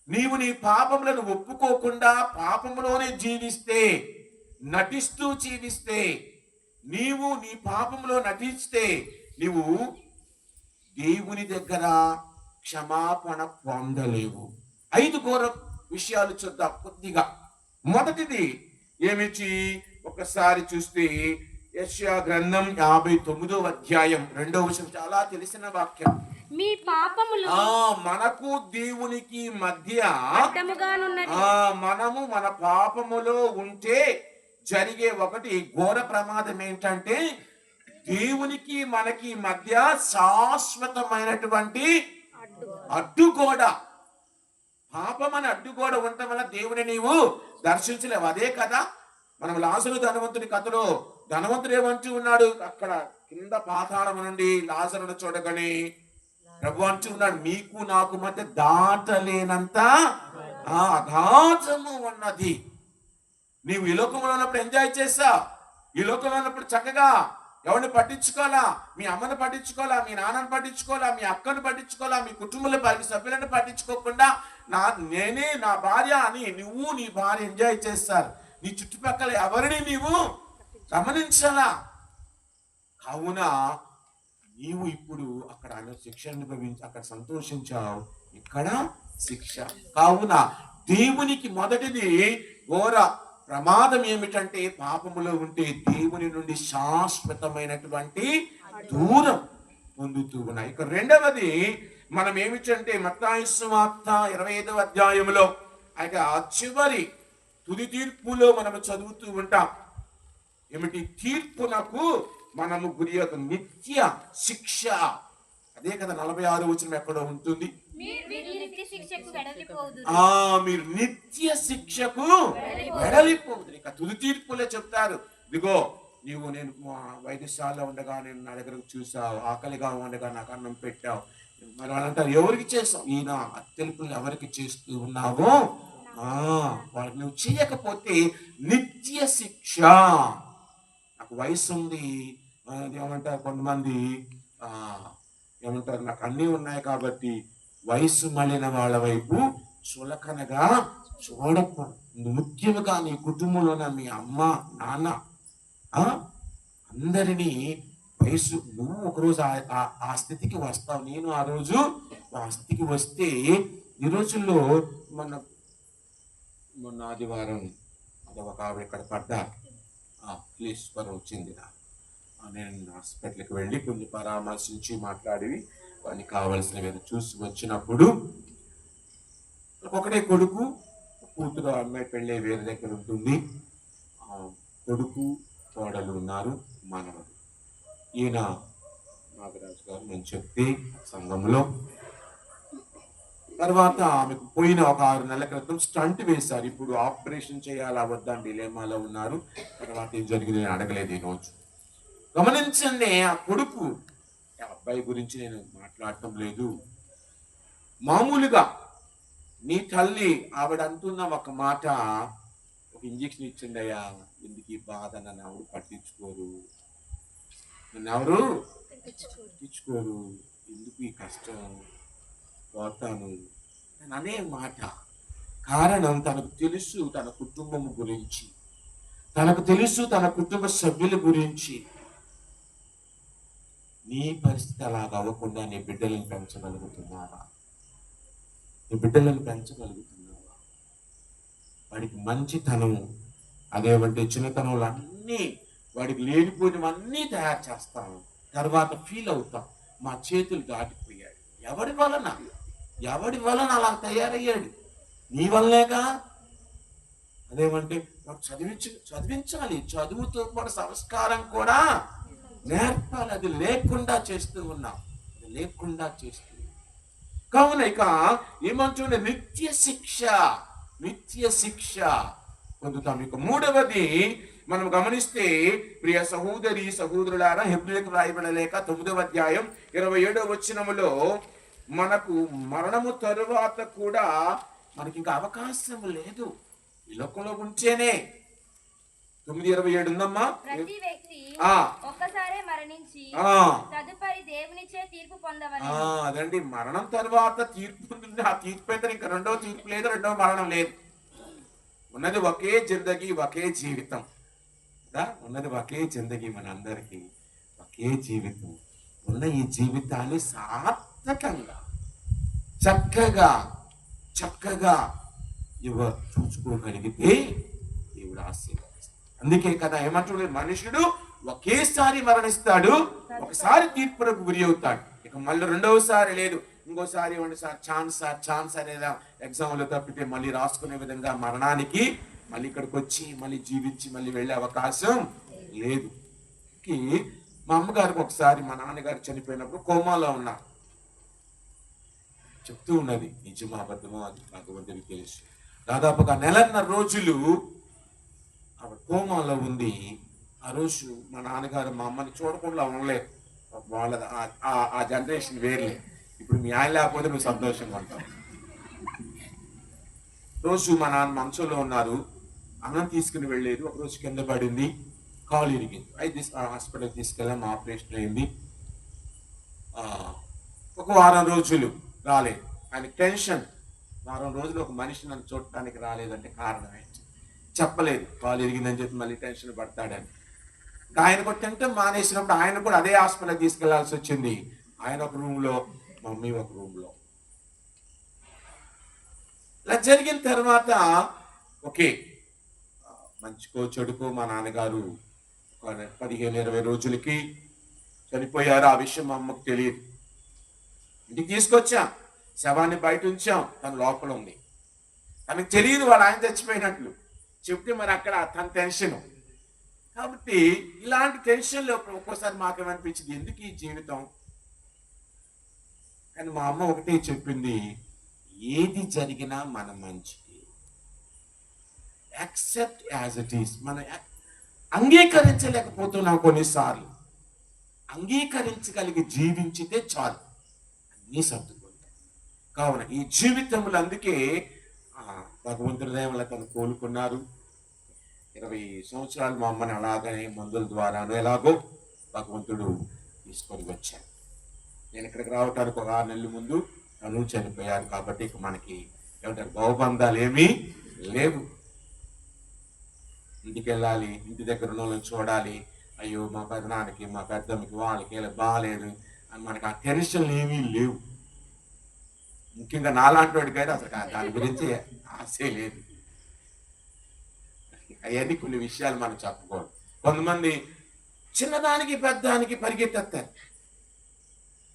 నీవు నీ పాపములను ఒప్పుకోకుండా పాపములోనే జీవిస్తే, నటిస్తూ జీవిస్తే, నీవు నీ పాపంలో నటిస్తే నీవు దేవుని దగ్గర క్షమాపణ పొందలేవు. 5 ఘోర విషయాలు చూద్దాం కొద్దిగా. మొదటిది ఏమిటి, ఒకసారి చూస్తే యెషయా గ్రంథం 59వ అధ్యాయం 2వ వచనం, చాలా తెలిసిన వాక్యం. మీ పాపములు మనకు దేవునికి మధ్య మనము మన పాపములో ఉంటే జరిగే ఒకటి ఘోర ప్రమాదం ఏంటంటే, దేవునికి మనకి మధ్య శాశ్వతమైనటువంటి అడ్డుగోడ. పాపం అని అడ్డుగోడ ఉండటం వల్ల దేవుని నీవు దర్శించలేవు. అదే కదా మనం లాజరు ధనవంతుడి కథలో, ధనవంతుడు ఏమంటూ ఉన్నాడు, అక్కడ కింద పాతాళం నుండి లాజరును చూడగానే ప్రభు అంటున్నాడు, మీకు నాకు మధ్య దాటలేనంత అగాధము ఉన్నది. నీవు ఈ లోకంలో ఉన్నప్పుడు ఎంజాయ్ చేసా, ఈ లోకంలో ఉన్నప్పుడు చక్కగా ఎవరిని పట్టించుకోవాలా, మీ అమ్మని పట్టించుకోవాలా, మీ నాన్నని పట్టించుకోవాలా, మీ అక్కను పట్టించుకోవాలా, మీ కుటుంబంలో సభ్యులను పట్టించుకోకుండా నేనే నా భార్య అని నువ్వు నీ భార్య ఎంజాయ్ చేస్తారు. నీ చుట్టుపక్కల ఎవరిని నీవు గమనించాలా. కావున నీవు ఇప్పుడు అక్కడ శిక్ష అనుభవించి అక్కడ సంతోషించావు, ఇక్కడ శిక్ష. కావున దేవునికి మొదటిది ఘోర ప్రమాదం ఏమిటంటే పాపములో ఉంటే దేవుని నుండి శాశ్వతమైనటువంటి దూరం పొందుతూ ఉన్నాయి. ఇక రెండవది మనం ఏమిటంటే మత్తయి సువార్త 25వ అధ్యాయంలో ఆ చివరి తుది తీర్పులో మనము చదువుతూ ఉంటాం. ఏమిటి? తీర్పునకు మనము గురి యొక్క నిత్య శిక్ష. అదే కదా 46వ వచనం ఎక్కడో ఉంటుంది. మీరు నిత్య శిక్షకు వెడలిపోదు. ఇక తుది తీర్పులే చెప్తారు, ఇదిగో నేను వైద్యశాలలో ఉండగా నేను నా దగ్గరకు చూసావు, ఆకలిగా ఉండగా నాకు అన్నం పెట్టావు. మరి వాళ్ళు అంటారు, ఎవరికి చేసావు? ఈయన తెలుపులు ఎవరికి చేస్తూ ఉన్నావో వాళ్ళకి నువ్వు చేయకపోతే నిత్య శిక్ష. నాకు వయసు ఉంది ఏమంటారు కొంతమంది, ఏమంటారు నాకు అన్నీ ఉన్నాయి కాబట్టి వయసు మళ్ళిన వాళ్ళ వైపు చులకనగా చూడకూడదు. ముఖ్యంగా నీ కుటుంబంలో మీ అమ్మ నాన్న అందరినీ వయసు, నువ్వు ఒకరోజు ఆ స్థితికి వస్తావు. నేను ఆ రోజు ఆ స్థితికి వస్తే ఈ రోజుల్లో మొన్న ఆదివారం ఒక ఆవిడ ఇక్కడ పడ్డారు, ప్లీజ్ వచ్చింది. నేను హాస్పిటల్కి వెళ్ళి కొంచెం పరామర్శించి మాట్లాడి వాడిని కావలసినవి చూసి వచ్చినప్పుడు ఒకటే కొడుకు, కూతురు అమ్మాయి పెళ్ళి వేరే దగ్గర ఉంటుంది. కొడుకు కోడలు ఉన్నారు, మనవడు. ఈయన నాగరాజు గారు నేను చెప్తే సంఘంలో తర్వాత ఆమెకు పోయిన ఒక 6 నెలల క్రితం స్టంట్ వేశారు. ఇప్పుడు ఆపరేషన్ చేయాలా వద్దా డిలేమాలో ఉన్నారు. తర్వాత ఏం జరిగింది అడగలేదు ఈరోజు. గమనించండి, ఆ కొడుకు అబ్బాయి గురించి నేను మాట్లాడటం లేదు. మామూలుగా నీ తల్లి ఆవిడ అంటున్న ఒక మాట, ఒక ఇంజక్షన్ ఇచ్చిండయ్యా, ఎందుకు ఈ బాధ, నన్ను ఎవరు పట్టించుకోరు, ఎందుకు ఈ కష్టం, పోతాను అనే మాట. కారణం తనకు తెలుసు తన కుటుంబం గురించి, తనకు తెలుసు తన కుటుంబ సభ్యుల గురించి. నీ పరిస్థితి అలాగ అవ్వకుండా నీ బిడ్డలను పెంచగలుగుతున్నావా? వాడికి మంచితనం అదేమంటే చిన్నతనంలో అన్నీ వాడికి లేనిపోయినవన్నీ తయారు చేస్తాను, తర్వాత ఫీల్ అవుతాం మా చేతులు దాటిపోయాడు. ఎవడి వలన అలా తయారయ్యాడు? నీ వల్లనేగా. అదేమంటే చదివించాలి, చదువుతో పాటు సంస్కారం కూడా నేర్పాలి. అది లేకుండా చేస్తూ ఉన్నాం, కావున ఇక ఏమంటుండే నిత్య శిక్ష పొందుతాం. ఇక మూడవది మనం గమనిస్తే ప్రియ సహోదరి సహోదరులారా, హెబ్రీయులకు రాయబడిన లేఖ 9వ అధ్యాయం 27వ వచనములో మనకు మరణము తరువాత కూడా మనకి ఇంకా అవకాశం లేదు. ఈ లోకంలో ఉంటేనే 9:27 ఉందమ్మా. ప్రతి వ్యక్తి ఒక్కసారే మరణించి తదుపరి దేవునిచే తీర్పు పొందవలెను. అదండి, మరణం తర్వాత తీర్పు ఉంటుంది. ఆ తీర్పు అయితే ఇంకా రెండవ తీర్పు లేదు, రెండవ మరణం లేదు. ఉన్నది ఒకే జిందగీ, ఒకే జీవితం. ఉన్నది ఒకే జిందగీ, మనందరికీ ఒకే జీవితం. ఉన్న ఈ జీవితాన్ని సార్థకంగా చక్కగా చూసుకోగలిగితే దేవుడు ఆశీర్వదిస్తాడు. అందుకే కదా ఏమంటున్నాడు, మనుషుడు ఒకేసారి మరణిస్తాడు, ఒకసారి తీర్పునకు గురి అవుతాడు. ఇక మళ్ళీ రెండవసారి లేదు, ఇంకోసారి ఛాన్స్ అనేదా ఎగ్జామ్లో తప్పితే మళ్ళీ రాసుకునే విధంగా మరణానికి మళ్ళీ ఇక్కడికి వచ్చి మళ్ళీ జీవించి మళ్ళీ వెళ్ళే అవకాశం లేదు. మా అమ్మగారికి ఒకసారి మా నాన్నగారు చనిపోయినప్పుడు కోమాలో ఉన్నారు. చెప్తూ ఉన్నది, నిజమో అబద్ధమో అది భగవంతుడికి తెలుసు. దాదాపుగా 1.5 రోజులు ఆవిడ కోమాలో ఉంది. ఆ రోజు మా నాన్నగారు మా అమ్మని చూడకుండా ఉండలేదు. వాళ్ళ ఆ జనరేషన్ వేరే. ఇప్పుడు మీ ఆయన లేకపోతే నువ్వు సంతోషంగా ఉంటావు. రోజు మా నాన్న మంచంలో ఉన్నారు, అన్నం తీసుకుని వెళ్ళేది. ఒకరోజు కింద పడింది, కాలు ఇరిగింది. అయితే హాస్పిటల్కి తీసుకెళ్ళాం, ఆపరేషన్ అయింది. ఒక వారం రోజులు రాలేదు. ఆయన టెన్షన్. వారం రోజులు ఒక మనిషి నన్ను చూడటానికి రాలేదంటే కారణం ఏంటి చెప్పలేదు. కాలు ఇరిగిందని చెప్పి మళ్ళీ టెన్షన్ పడతాడని. ఆయన కూడా తింటాం మానేసినప్పుడు ఆయన కూడా అదే హాస్పిటల్కి తీసుకెళ్లాల్సి వచ్చింది. ఆయన ఒక రూమ్లో, మమ్మీ ఒక రూమ్లో. ఇలా జరిగిన తర్వాత ఓకే, మంచికో చెడుకో మా నాన్నగారు 15-20 రోజులకి చనిపోయారు. ఆ విషయం మా అమ్మకు తెలియదు. ఇంటికి తీసుకొచ్చాం, శవాన్ని బయట ఉంచాం, తన లోపల ఉంది. తనకు తెలియదు వాడు ఆయన చచ్చిపోయినట్లు. చెప్తే మరి అక్కడ తన టెన్షన్. కాబట్టి ఇలాంటి టెన్షన్లో ఒక్కోసారి మాకేమనిపించింది, ఎందుకు ఈ జీవితం? కానీ మా అమ్మ ఒకటే చెప్పింది, ఏది జరిగినా మన మంచికి, యాక్సెప్ట్ యాజ్ ఇట్ ఈస్. మనం అంగీకరించలేకపోతున్నాం కొన్నిసార్లు. అంగీకరించగలిగి జీవించితే చాలు, అన్నీ సర్దుకుంటాయి. కావున ఈ జీవితంలో అందుకే భగవంతుడి దయ వల్ల తను కోలుకున్నారు. 20 సంవత్సరాలు మా అమ్మని అలాగనే మందుల ద్వారాను ఎలాగో భగవంతుడు తీసుకొని వచ్చాను. నేను ఇక్కడికి రావటానికి ఒక 6 నెలల ముందు తను చనిపోయారు. కాబట్టి ఇక మనకి ఏమంటారు, భవబంధాలు ఏమీ లేవు. ఇంటికి వెళ్ళాలి, ఇంటి దగ్గర ఉన్న వాళ్ళని చూడాలి, అయ్యో మా పెదనానికి మా పెద్దమ్మకి వాళ్ళకి ఇలా బాగాలేదు అని మనకి ఆ టెన్షన్లు ఏమీ లేవు. ముఖ్యంగా నాలాంటి వాడికైతే అసలు దాని గురించి ఆశే లేదు. అవన్నీ కొన్ని విషయాలు మనం చెప్పుకోవాలి. కొంతమంది చిన్నదానికి పెద్దదానికి పరిగెత్తారు.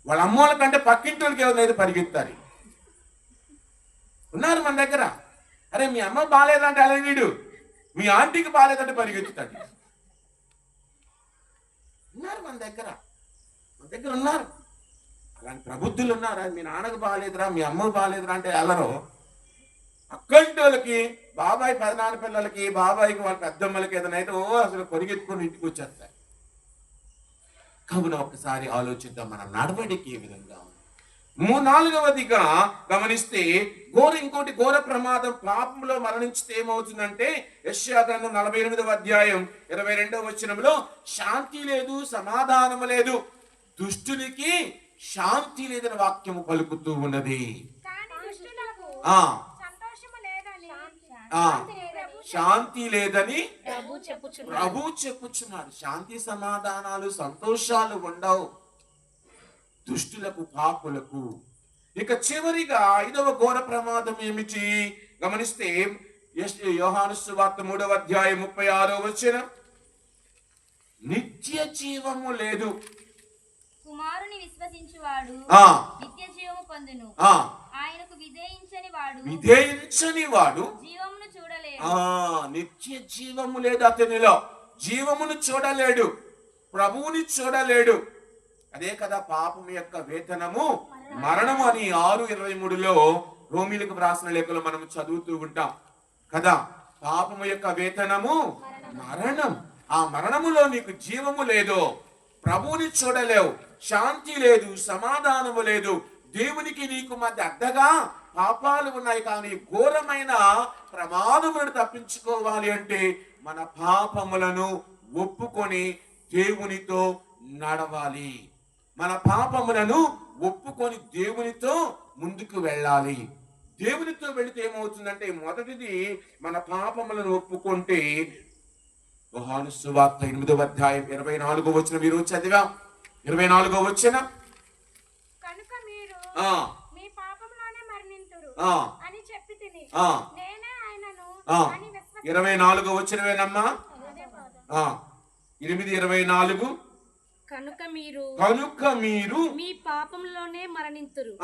వాళ్ళ అమ్మోళ్ళ కంటే పక్కింటి వాళ్ళకి ఎవరైతే పరిగెత్తారు. ఉన్నారు మన దగ్గర. అరే మీ అమ్మ బాగాలేదంటే అలా వీడు, మీ ఆంటీకి బాగాలేదంటే పరిగెత్తుతాడు. ఉన్నారు మన దగ్గర ఉన్నారు. అలాంటి ప్రబుద్ధులు ఉన్నారు. మీ నాన్నకు బాగాలేదురా, మీ అమ్మకు బాగాలేదురా అంటే ఎల్లరో. అక్కంటి వాళ్ళకి, బాబాయ్ పెదనాన్న పిల్లలకి, బాబాయికి వాళ్ళ పెద్దమ్మలకి ఏదైనా అయితే అసలు పరిగెత్తుకొని ఇంటికి వచ్చేస్తారు. కావున ఒకసారి ఆలోచిద్దాం, మన నడవడికి ఏ విధంగా ఉంది. 4వదిగా గమనిస్తే ఇంకోటి ఘోర ప్రమాదం, పాపంలో మరణించితే ఏమవుతుందంటే యెషయా గ్రంథం 48వ అధ్యాయం 22వ వచనంలో శాంతి లేదు, సమాధానము లేదు, దుష్టునికి శాంతి లేదని వాక్యము పలుకుతూ ఉన్నది. శాంతి లేదని ప్రభు చెప్పుచున్నాడు. శాంతి సమాధానాలు సంతోషాలు ఉండవు దుష్టులకు, పాపులకు. ఇక చివరిగా 5వ ఘోర ప్రమాదం ఏమిటి గమనిస్తే యోహాను సువార్త 3వ అధ్యాయం 36వ వచనం, నిత్య జీవము లేదు. కుమారుని విశ్వసించువాడు నిత్య జీవము పొందును. ఆయనకు విధేయించని వాడు జీవమును చూడలేడు. నిత్య జీవము లేదు అతనిలో, జీవమును చూడలేడు, ప్రభువుని చూడలేడు. అదే కదా పాపం యొక్క వేతనము మరణము అని 6:23లో రోమీలకు వ్రాసిన లేఖలో మనం చదువుతూ ఉంటాం కదా. పాపము యొక్క వేతనము మరణం. ఆ మరణములో నీకు జీవము లేదు, ప్రభువుని చూడలేవు, శాంతి లేదు, సమాధానము లేదు, దేవునికి నీకు మధ్య అడ్డగా పాపాలు ఉన్నాయి. కానీ ఘోరమైన ప్రమాదములను తప్పించుకోవాలి అంటే మన పాపములను ఒప్పుకొని దేవునితో నడవాలి. మన పాపములను ఒప్పుకొని దేవునితో ముందుకు వెళ్ళాలి. దేవునితో వెళితే ఏమవుతుందంటే మొదటిది మన పాపములను ఒప్పుకుంటే యోహాను సువార్త 8వ అధ్యాయం 24వ వచనం మీరు చదివా. 24వ వచనం, కనుక మీరు మీ పాపములోనే మరణింతురు అని చెప్పితిని, నేనే ఆయనను అని 24వ వచనమేనమ్మా. 8:24, కనుక మీరు మీ పాపంలోనే మరణింతురు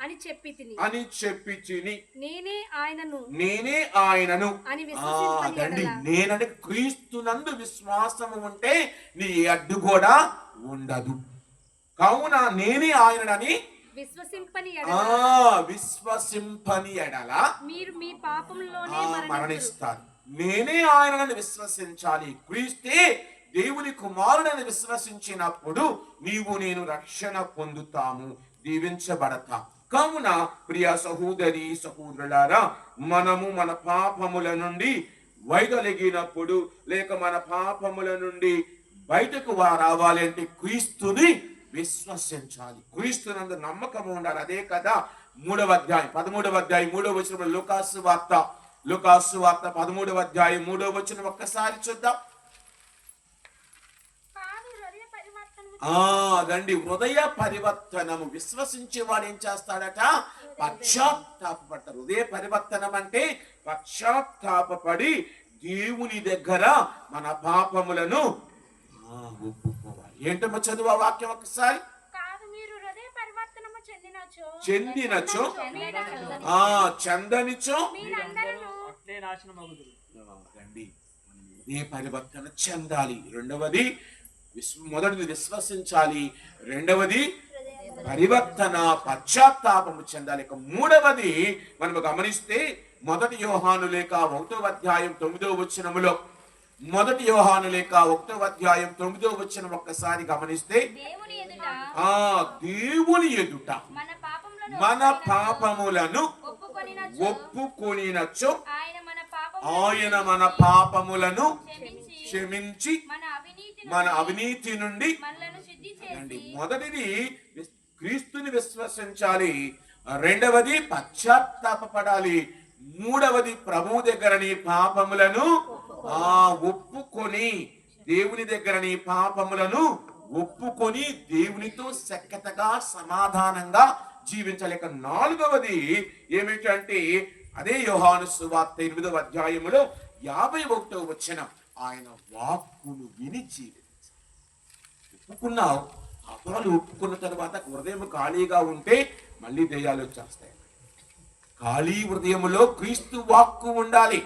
అని చెప్పితిని నేనే ఆయనను అని విశ్వసింపని. నేనంటే క్రీస్తునందు విశ్వాసము ఉంటే నీ అడ్డు కూడా ఉండదు. కావున నేనే ఆయనని విశ్వసింపని ఎడల మీరు మీ పాపంలోనే మరణిస్తారు. నేనే ఆయనని విశ్వసించాలి. క్రీస్తే దేవుని కుమారుడని విశ్వసించినప్పుడు నీవు నేను రక్షణ పొందుతాము. దీవించబడతాం. కావున ప్రియ సహోదరి సహోదరులారా, మనము మన పాపముల నుండి వైదొలిగినప్పుడు, లేక మన పాపముల నుండి బయటకు రావాలి అంటే క్రీస్తుని విశ్వసించాలి, క్రీస్తునందు నమ్మకం ఉండాలి. అదే కదా 3వ అధ్యాయం 13వ అధ్యాయం 3వ వచనం లూకాసు వార్త 13వ అధ్యాయం 3వ వచనం ఒక్కసారి చూద్దాం. అదండి హృదయ పరివర్తనము. విశ్వసించేవాడు ఏం చేస్తాడట? పశ్చాత్తాపడతారు. హృదయ పరివర్తనం అంటే పశ్చాత్తాపడి దేవుని దగ్గర మన పాపములను ఒప్పుకోవాలి. ఏంటమ్మా చదువు ఆ వాక్యం ఒకసారి. చెందినచో చందనిచో రండి. హృదయ పరివర్తన చెందాలి. మొదటిది విశ్వసించాలి, రెండవది పరివర్తన పశ్చాత్తాపము చెందాలి. ఇక మూడవది మనము గమనిస్తే 1 యోహాను లేఖ 1వ అధ్యాయం 9వ వచనములో, 1 యోహాను లేఖ 1వ అధ్యాయం 9వ వచనం ఒక్కసారి గమనిస్తే, దేవుని ఎదుట మన పాపములను ఒప్పుకొనినచో ఆయన మన పాపములను క్షమించి మన అవినీతి నుండి. మొదటిది క్రీస్తుని విశ్వసించాలి, రెండవది పశ్చాత్తాపపడాలి, మూడవది ప్రభు దగ్గర నీ పాపములను ఒప్పుకొని, దేవుని దగ్గర నీ పాపములను ఒప్పుకొని దేవునితో సఖ్యతగా సమాధానంగా జీవించాలి. ఇక నాలుగవది ఏమిటంటే అదే యోహాను సువార్త 8వ అధ్యాయములో 51వ వచనం, ఆయన వాక్కును విని జీవించాలి. ఒప్పుకున్నావు, పాపాలు ఒప్పుకున్న తర్వాత హృదయం ఖాళీగా ఉంటే మళ్ళీ దెయ్యాలు వచ్చేస్తాయి. ఖాళీ హృదయములో క్రీస్తు వాక్కు ఉండాలి.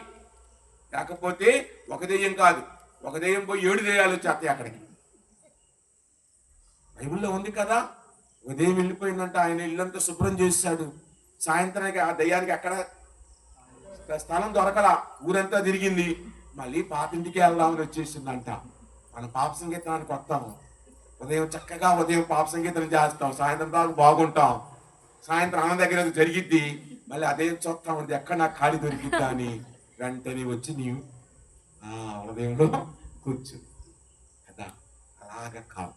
లేకపోతే ఒక దెయ్యం కాదు, ఒక దెయ్యం పోయి 7 దెయ్యాలు వచ్చేస్తాయి అక్కడికి. బైబిల్లో ఉంది కదా, ఉదయం వెళ్ళిపోయిందంట, ఆయన ఇల్లంతా శుభ్రం చేశాడు. సాయంత్రానికి ఆ దయ్యానికి అక్కడ స్థలం దొరకల, ఊరంతా తిరిగింది. మళ్ళీ పాతింటికి వెళ్దామని వచ్చేసిందంట. మనం పాప సంగీతానికి వస్తాము, ఉదయం పాప సంగీతం చేస్తాం, సాయంత్రం దాకా బాగుంటాం, సాయంత్రం ఆమె దగ్గర జరిగిద్ది, మళ్ళీ అదే చూస్తా ఉంది ఎక్కడ నాకు ఖాళీ దొరికిద్దా అని. వెంటనే వచ్చి నీవు ఉదయంలో కూర్చు కదా. అలాగా కాదు.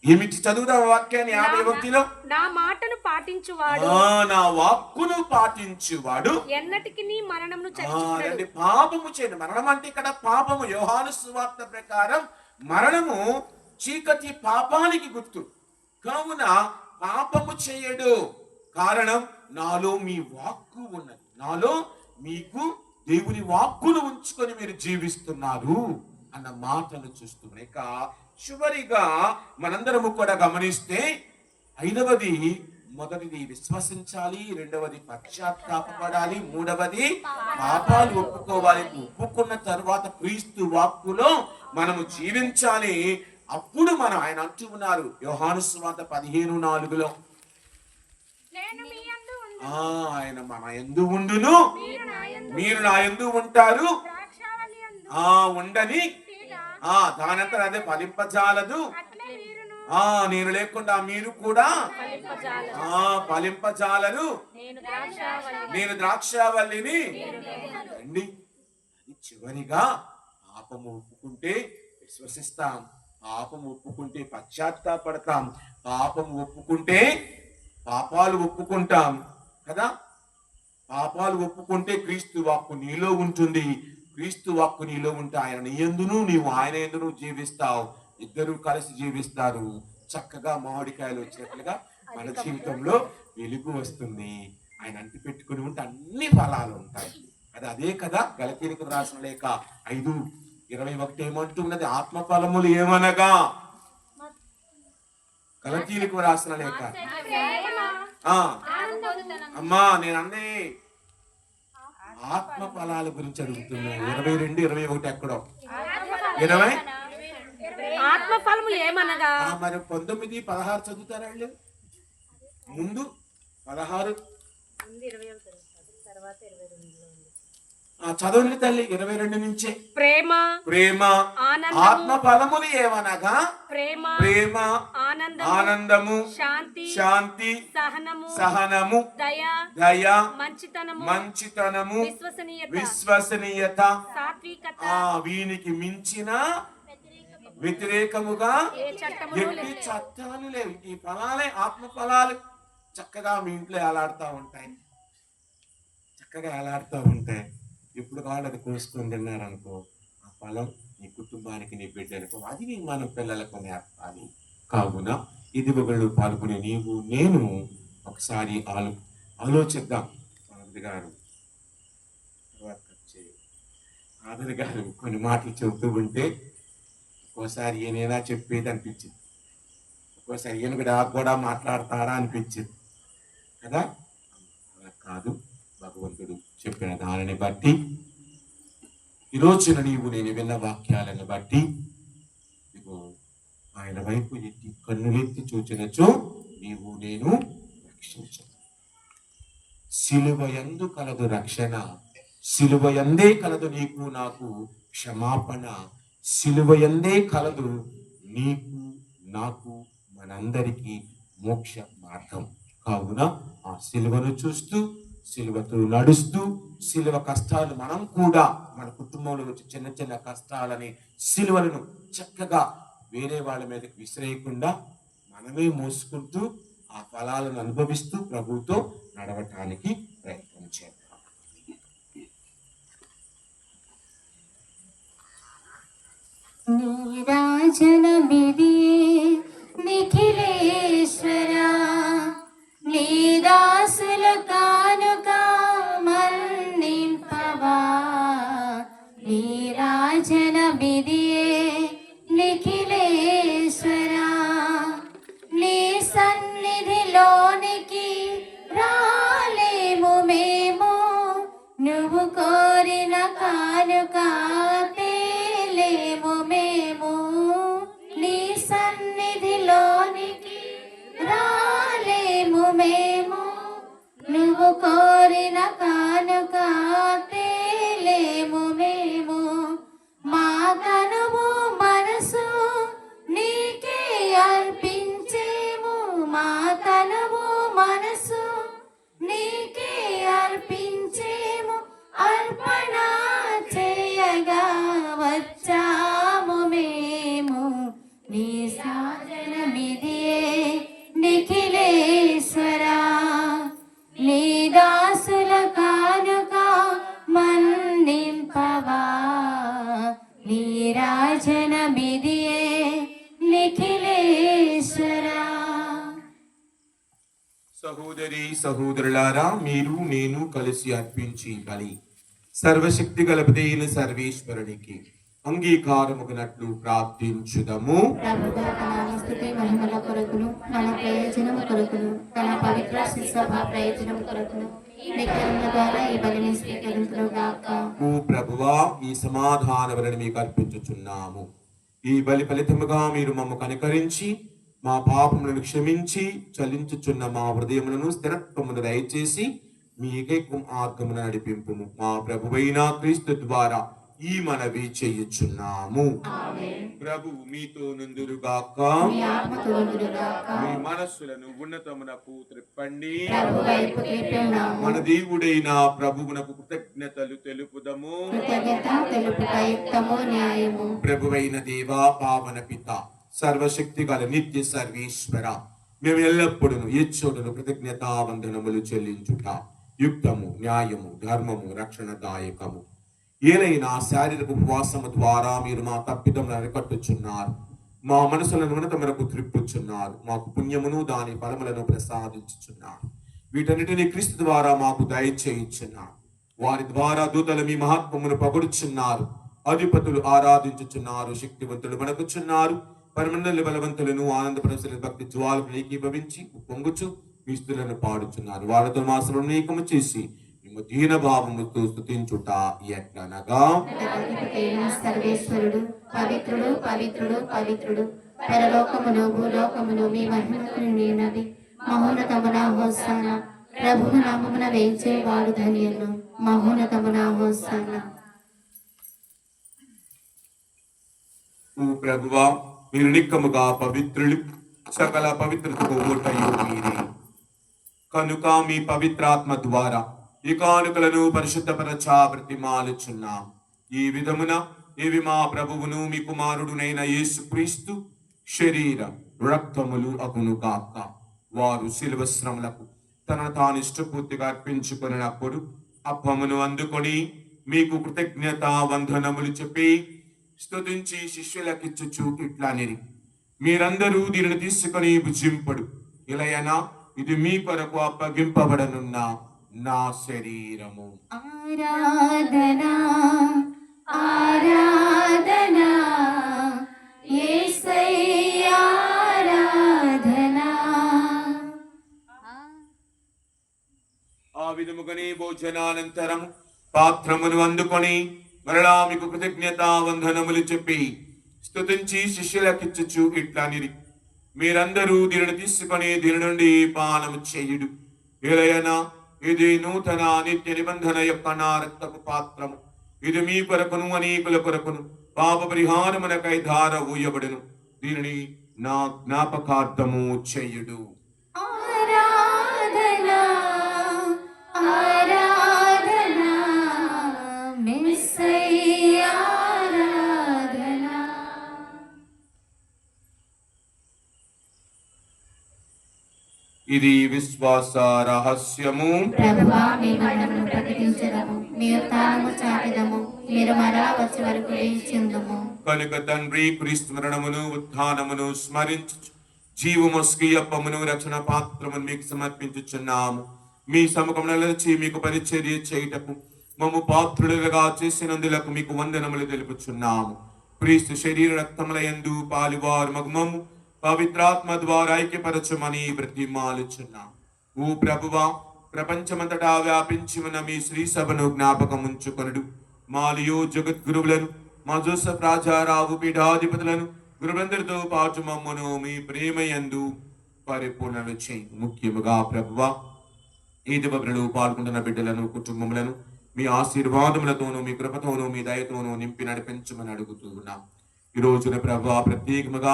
ఏమిటి చదువుదా వాక్యాన్ని 51లో, నా మాటను పాటించువాడు, నా వాక్కును పాటించువాడు ఎన్నటికి మరణమును చచ్చును. పాపము చేయను. మరణం అంటే ఇక్కడ పాపము. యోహాను సువార్త ప్రకారం మరణము చీకటి పాపానికి గుర్తు. కావున పాపము చేయడు. కారణం నాలో మీ వాక్కు ఉన్నది, నాలో మీకు దేవుని వాక్కును ఉంచుకొని మీరు జీవిస్తున్నారు అన్న మాటను చూస్తున్నాయి. ఇక చివరిగా మనందరము కూడా గమనిస్తే, ఐదవది మొదటిది విశ్వసించాలి, రెండవది పశ్చాత్తాపపడాలి, మూడవది పాపాలు ఒప్పుకోవాలి. ఒప్పుకున్న తర్వాత క్రీస్తు వాక్కులో మనము జీవించాలి. అప్పుడు మనం, ఆయన అంటూ ఉన్నారు యోహాను సువార్త 15:4లో, ఆయన మన యందు ఉండును, మీరు నా యందు ఉంటారు, ఉండని దానంతా అదే ఫలింపజాలదు, నేను లేకుండా మీరు కూడా ఫలింపజాలరు, నేను ద్రాక్షావల్లిని రండి. చివరిగా పాపము ఒప్పుకుంటే విశ్వసిస్తాం, పాపము ఒప్పుకుంటే పశ్చాత్తాపడతాం, పాపము ఒప్పుకుంటే పాపాలు ఒప్పుకుంటాం కదా. పాపాలు ఒప్పుకుంటే క్రీస్తు వాక్కు నీలో ఉంటుంది, క్రీస్తు వాక్కు నీలో ఉంటే ఆయన నీ యందును నీవు ఆయన యందును జీవిస్తావు. ఇద్దరు కలిసి జీవిస్తారు. చక్కగా మామిడికాయలు వచ్చినట్లుగా మన జీవితంలో వెలుగు వస్తుంది. ఆయన అంటి పెట్టుకుని ఉంటే అన్ని ఫలాలు ఉంటాయి. అదే కదా గలతీయులకు రాసిన లేఖ 5:21 ఏమంటున్నది? ఆత్మఫలములు ఏమనగా, గలతీయులకు రాసిన లేఖ. అమ్మా నేను అన్నీ ఆత్మ ఫలాల గురించి అడుగుతున్నాను. 22:21 ఎక్కడో 20 ఆత్మఫలములు ఏమనగా, మరి 19:16 చదువుతారా వాళ్ళు? ముందు 16 చదవండి తల్లి 22 నుంచే. ప్రేమ, ప్రేమ, ఆనందము, ఆత్మ ఫలములు ఏమనగా ప్రేమ, ప్రేమ, ఆనందము, ఆనందము, శాంతి, శాంతి, సహనము, సహనము, దయ, దయ, మంచితనము, మంచితనము, విశ్వసనీయత, విశ్వసనీయత, సాత్వికత, వీనికి మించిన వ్యతిరేకముగా ఏ చట్టమును ఎట్టి లేదు. చట్టాలు లేవు. ఈ ఫలాలే ఆత్మ ఫలాలు చక్కగా మీ ఇంట్లో ఏలాడుతూ ఉంటాయి, చక్కగా ఏలాడుతూ ఉంటాయి. ఇప్పుడు కావాలి అది కోసుకొని తిన్నారనుకో, ఆ ఫలం నీ కుటుంబానికి, నీ బిడ్డలకు, అది మనం పిల్లలకు నేర్పాలి. కావున ఇది ఒకళ్ళు పాల్గొనే నీవు నేను ఒకసారి ఆలోచిద్దాం. ఆదరి గారు కొన్ని మాటలు చెబుతూ ఉంటే ఒక్కోసారి ఈయనైనా చెప్పేది అనిపించింది, ఒక్కోసారి ఈయన కూడా మాట్లాడతారా అనిపించింది కదా. అలా కాదు, భగవంతుడు చెప్పిన దానిని బట్టి, ఈరోజున నీవు నేను విన్న వాక్యాలను బట్టి ఇదిగో ఆయన వైపు ఎత్తి కన్నులెత్తి చూచినచో నీవు నేను రక్షించ. సిలువ యందు కలదు రక్షణ, సిలువ యందే కలదు నీకు నాకు క్షమాపణ, సిలువ యందే కలదు నీకు నాకు మనందరికీ మోక్ష మార్గం. కావున ఆ సిలువను చూస్తూ, సిలువతో నడుస్తూ, సిలువ కష్టాలు మనం కూడా మన కుటుంబంలో వచ్చి చిన్న చిన్న కష్టాలని సిలువలను చక్కగా వేరే వాళ్ళ మీదకి విసిరేయకుండా మనమే మోసుకుంటూ ఆ ఫలాలను అనుభవిస్తూ ప్రభువుతో నడవటానికి ప్రయత్నం చేద్దాం. నీరాజనమిది నిఖిలేశ్వరా, నీ దాసుల కానుక మన్నింపవా. నీరాజనమిదియే నిఖిలేశ్వరా, నీ సన్నిధిలోనికి రాలేము మేము, నువ్వు కోరిన కానుక తేలేము మేము. నీ సన్నిధిలోనికి రాలేము మేము, నువ్వు కోరిన కానుక తేలేము మేము. మా తనువు మనసు నీకే అర్పించేము, మా తనువు మనసు నీకే అర్పించేము. అర్పణ చేయగా వచ్చాము మేము, నీ సాధనమిదియే నిఖిలేశ్వరా, నీ దాసుల కానుక మన్నింపవా. నీ రాజనమిదియే నిఖిలేశ్వరా. సహోదరి సహోదరులారా, మీరు నేను కలిసి అర్పించి బలి సర్వశక్తి గలపదైన సర్వేశ్వరునికి అంగీకారముగినట్లు ప్రార్థించుదము. ప్రభుగా తన స్తుతి మహిమల కొరకును, మన ప్రయోజనం కొరకును, తన పవిత్ర శిసభ ప్రయోజనం కొరకును నిత్యముల ద్వారా ఈ బలిని స్వీకరించును గాక. ఓ ప్రభువా, ఈ సమాధాన బలిని మీకు అర్పించుచున్నాము. ఈ బలి ఫలితముగా మీరు మమ్మ కనికరించి మా పాపములను క్షమించి చలించుచున్న మా హృదయములను స్థిరత్వమును దయచేసి మీ ఏకైక మార్గమున నడిపింపుము. మా ప్రభువైన క్రీస్తు ద్వారా ఈ మనవి చేయుచున్నాము. ప్రభు మీతో నుందురుగాక, మీ ఆత్మతో ఉండుగాక. మీ మనస్సులను ఉన్నతమునకు త్రిప్పండి. ప్రభు వైపు త్రిప్పున్నాము. మన దేవుడైన ప్రభువునకు కృతజ్ఞతలు తెలుపుదము. కృతజ్ఞత తెలుపుట యుక్తము న్యాయము. ప్రభువైన దేవా, పావన పిత, సర్వశక్తి గల నిత్య సర్వేశ్వర, మేము ఎల్లప్పుడూ ఇచ్చోడును కృతజ్ఞతావందనములు చెల్లించుట యుక్తము, న్యాయము, ధర్మము, రక్షణదాయకము. ఏలైనా శారీరక ఉపవాసము ద్వారా మీరు మా తప్పిదములను అరికట్టుచున్నారు, మా మనసులను ఉన్నతమునకు త్రిప్పుచున్నారు, మాకు పుణ్యమును దాని ఫలములను ప్రసాదించుచున్నారు. వీటన్నిటిని క్రీస్తు ద్వారా మాకు దయచేయుచున్నారు. వారి ద్వారా దూతలు మీ మహాత్మమును పగుడుచున్నారు, అధిపతులు ఆరాధించుచున్నారు, శక్తివంతులు వణకుచున్నారు, పరమండలి బలవంతులను ఆనందపరచని భక్తి జ్వాలకు ఏకీభవించి పొంగుచు క్రీస్తులను పాడుచున్నారు. వాళ్ళతో మాసలను ఏకము చేసి మేము దీన భావముతో స్తుతించుట ఎట్లనగా, సర్వేశ్వరుడు పవిత్రుడు పవిత్రుడు పవిత్రుడు, పరలోకమును భూలోకమును మీ మహిమకు నిండినవి. మహోన్నతమున హోసానా, ప్రభువు నామమున వేయించేవాడు ధన్యులు. మహోన్నతమున హోసన్నా. ఓ ప్రభువా, మీరు నిక్కముగా పవిత్రులు, సకల పవిత్రతకు ఊటయు మీరే. కనుక మీ పవిత్రాత్మ ద్వారా ఈ కానుకలను పరిశుద్ధపరచా బ్రతిమాలుచున్నాం. ఈ విధమున ఇవి మా ప్రభువును మీ కుమారుడునైన యేసుక్రీస్తు శరీర రక్తములు అగును గాక. వారు శిలువ శ్రమలకు తనను తాను ఇష్టపూర్తిగా అర్పించుకొనినప్పుడు అప్పమును అందుకొని మీకు కృతజ్ఞత వందనములు చెప్పి స్తుతించి శిష్యులకిచ్చుచు ఇట్లనిరి, మీరందరూ దీనిని తీసుకొని భుజింపడు. ఇలయనా ఇది మీ కొరకు అప్పగింపబడనున్న నా శరీరము. ఆరాధనా ఆరాధనా యేసయ్యా ఆరాధనా. ఆ విధముగానే భోజనానంతరం పాత్రమును అందుకొని మరలా మీకు కృతజ్ఞత వందనములు చెప్పి స్తుతించి శిష్యులకిచ్చుచు ఇట్లనిరి, మీరందరూ దీనిని తీసుకొని దీని నుండి పానము చేయుడు. ఏలయనా ఇది నూతన నిత్య నిబంధన యొక్క నా రక్తపు పాత్రము. ఇది మీ కొరకును అనేకుల కొరకును పాప పరిహారమునకై ధార ఊయబడును. దీనిని నా జ్ఞాపకార్థము చేయుడు. ఆరాధనా ఆరాధనా యేసయ్యా ఆరాధనా. ఇది విశ్వాస రహస్యము. ప్రభువా, మీ మరణమును ప్రకటించదము, మీ ఉత్థానము చాటెదము, మీరు మరలా వచ్చే వరకు వేచియుందుము. కనుక తండ్రి, క్రీస్తు మరణమును ఉత్థానమును స్మరించు జీవమొస్కి అప్పమును రక్షణ పాత్రమును మీకు సమర్పించుచున్నాము. మీ సముఖమున నిలిచి మీకు పరిచర్య చేయుటకు మమ్ము పాత్రులుగా చేసినందులకు మీకు వందనములు తెలుపుచున్నాము. క్రీస్తు శరీర రక్తముల యందు పాలువారు మగుమము పవిత్రాత్మ ద్వారా ఐక్యపరచమని బ్రతిమాలుచున్నాం. ఓ ప్రభువా, ప్రపంచమంతటా వ్యాపించి ఉన్న మీ శ్రీ సభను జ్ఞాపకం ఉంచుకొనుడు. మాలియో జగద్గురువులను, మా జోసఫ్ రాజారావు పీఠాధిపతులను, గురువులందరితో పాటు మమ్మను మీ ప్రేమయందు పరిపూర్ణలు చేయి. ముఖ్యముగా ప్రభువా, ఈ దివబలిలో పాల్గొంటున్న బిడ్డలను, కుటుంబములను మీ ఆశీర్వాదములతోనూ మీ కృపతోనూ మీ దయతోనూ నింపి నడిపించమని అడుగుతూ ఉన్నాం. ఈ రోజున ప్రభువా, ప్రత్యేకముగా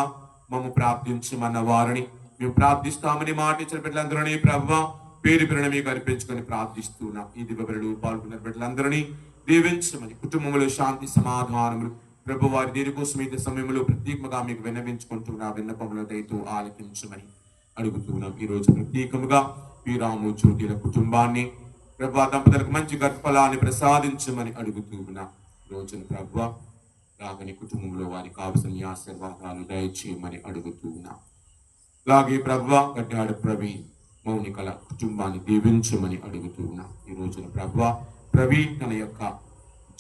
మమ్ము ప్రార్థించమన్న వారిని మేము ప్రార్థిస్తామని మాట ఇచ్చిన బిడ్డలందరినీ ప్రభువా పేరు పేరున మీకు అర్పించుకొని ప్రార్థిస్తున్నాం. ఈ దివబలిలో పాల్గొన్న బిడ్డలందరినీ దీవించమని, కుటుంబంలో శాంతి సమాధానములు ప్రభు వారి దీనికోసం ఈ సమయంలో ప్రత్యేకంగా మీకు విన్నవించుకుంటున్న విన్నపముల దయతో ఆలకించమని అడుగుతున్నాం. ఈ రోజు ప్రత్యేకముగా ఈ రాము జ్యోతిల కుటుంబాన్ని ప్రభు దంపతులకు మంచి గర్భఫలాన్ని ప్రసాదించమని అడుగుతున్నాం. ఈ రోజున ప్రభు రాగని కుటుంబంలో వారికి కావలసిన ఆశీర్వాదాలు దయచేయమని అడుగుతున్నాం. అలాగే ప్రభు గడ్డాడు ప్రవీణ్ మౌనికల కుటుంబాన్ని దీవించమని అడుగుతున్నాం. ఈ రోజున ప్రభు ప్రవీణ్ తన యొక్క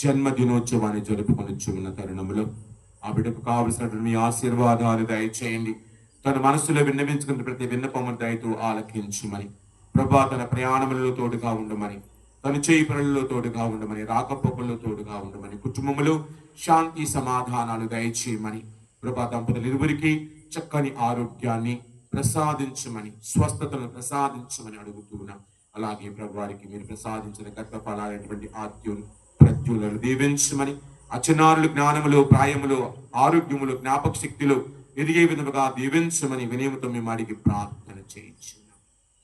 జన్మదినోత్సవాన్ని జరుపుకొనిచున్న తరుణంలో ఆ బిడ్డకు కావలసినటువంటి మీ ఆశీర్వాదాలు దయచేయండి. తన మనసులో విన్నవించుకున్న ప్రతి విన్నపమును దయతో ఆలకించమని ప్రభా, తన ప్రయాణములలో తోడుగా ఉండమని, తన చేయి పనులలో తోడుగా ఉండమని, రాకపోకల్లో తోడుగా ఉండమని, కుటుంబములో శాంతి సమాధానాలు దయచేయమని ప్రభా, దంపతులు ఇరువురికి చక్కని ఆరోగ్యాన్ని ప్రసాదించమని, స్వస్థతను ప్రసాదించమని అడుగుతున్నాం. అలాగే ప్రభు వారికి మీరు ప్రసాదించిన గర్భఫలాలైనటువంటి ఆద్యులు ప్రత్యులను దీవించమని, అచనారులు జ్ఞానములో, ప్రాయములో, ఆరోగ్యములో, జ్ఞాపక శక్తిలో ఎదిగే విధముగా దీవించమని వినయముతో మేము అడిగి ప్రార్థన చేయించున్నాం.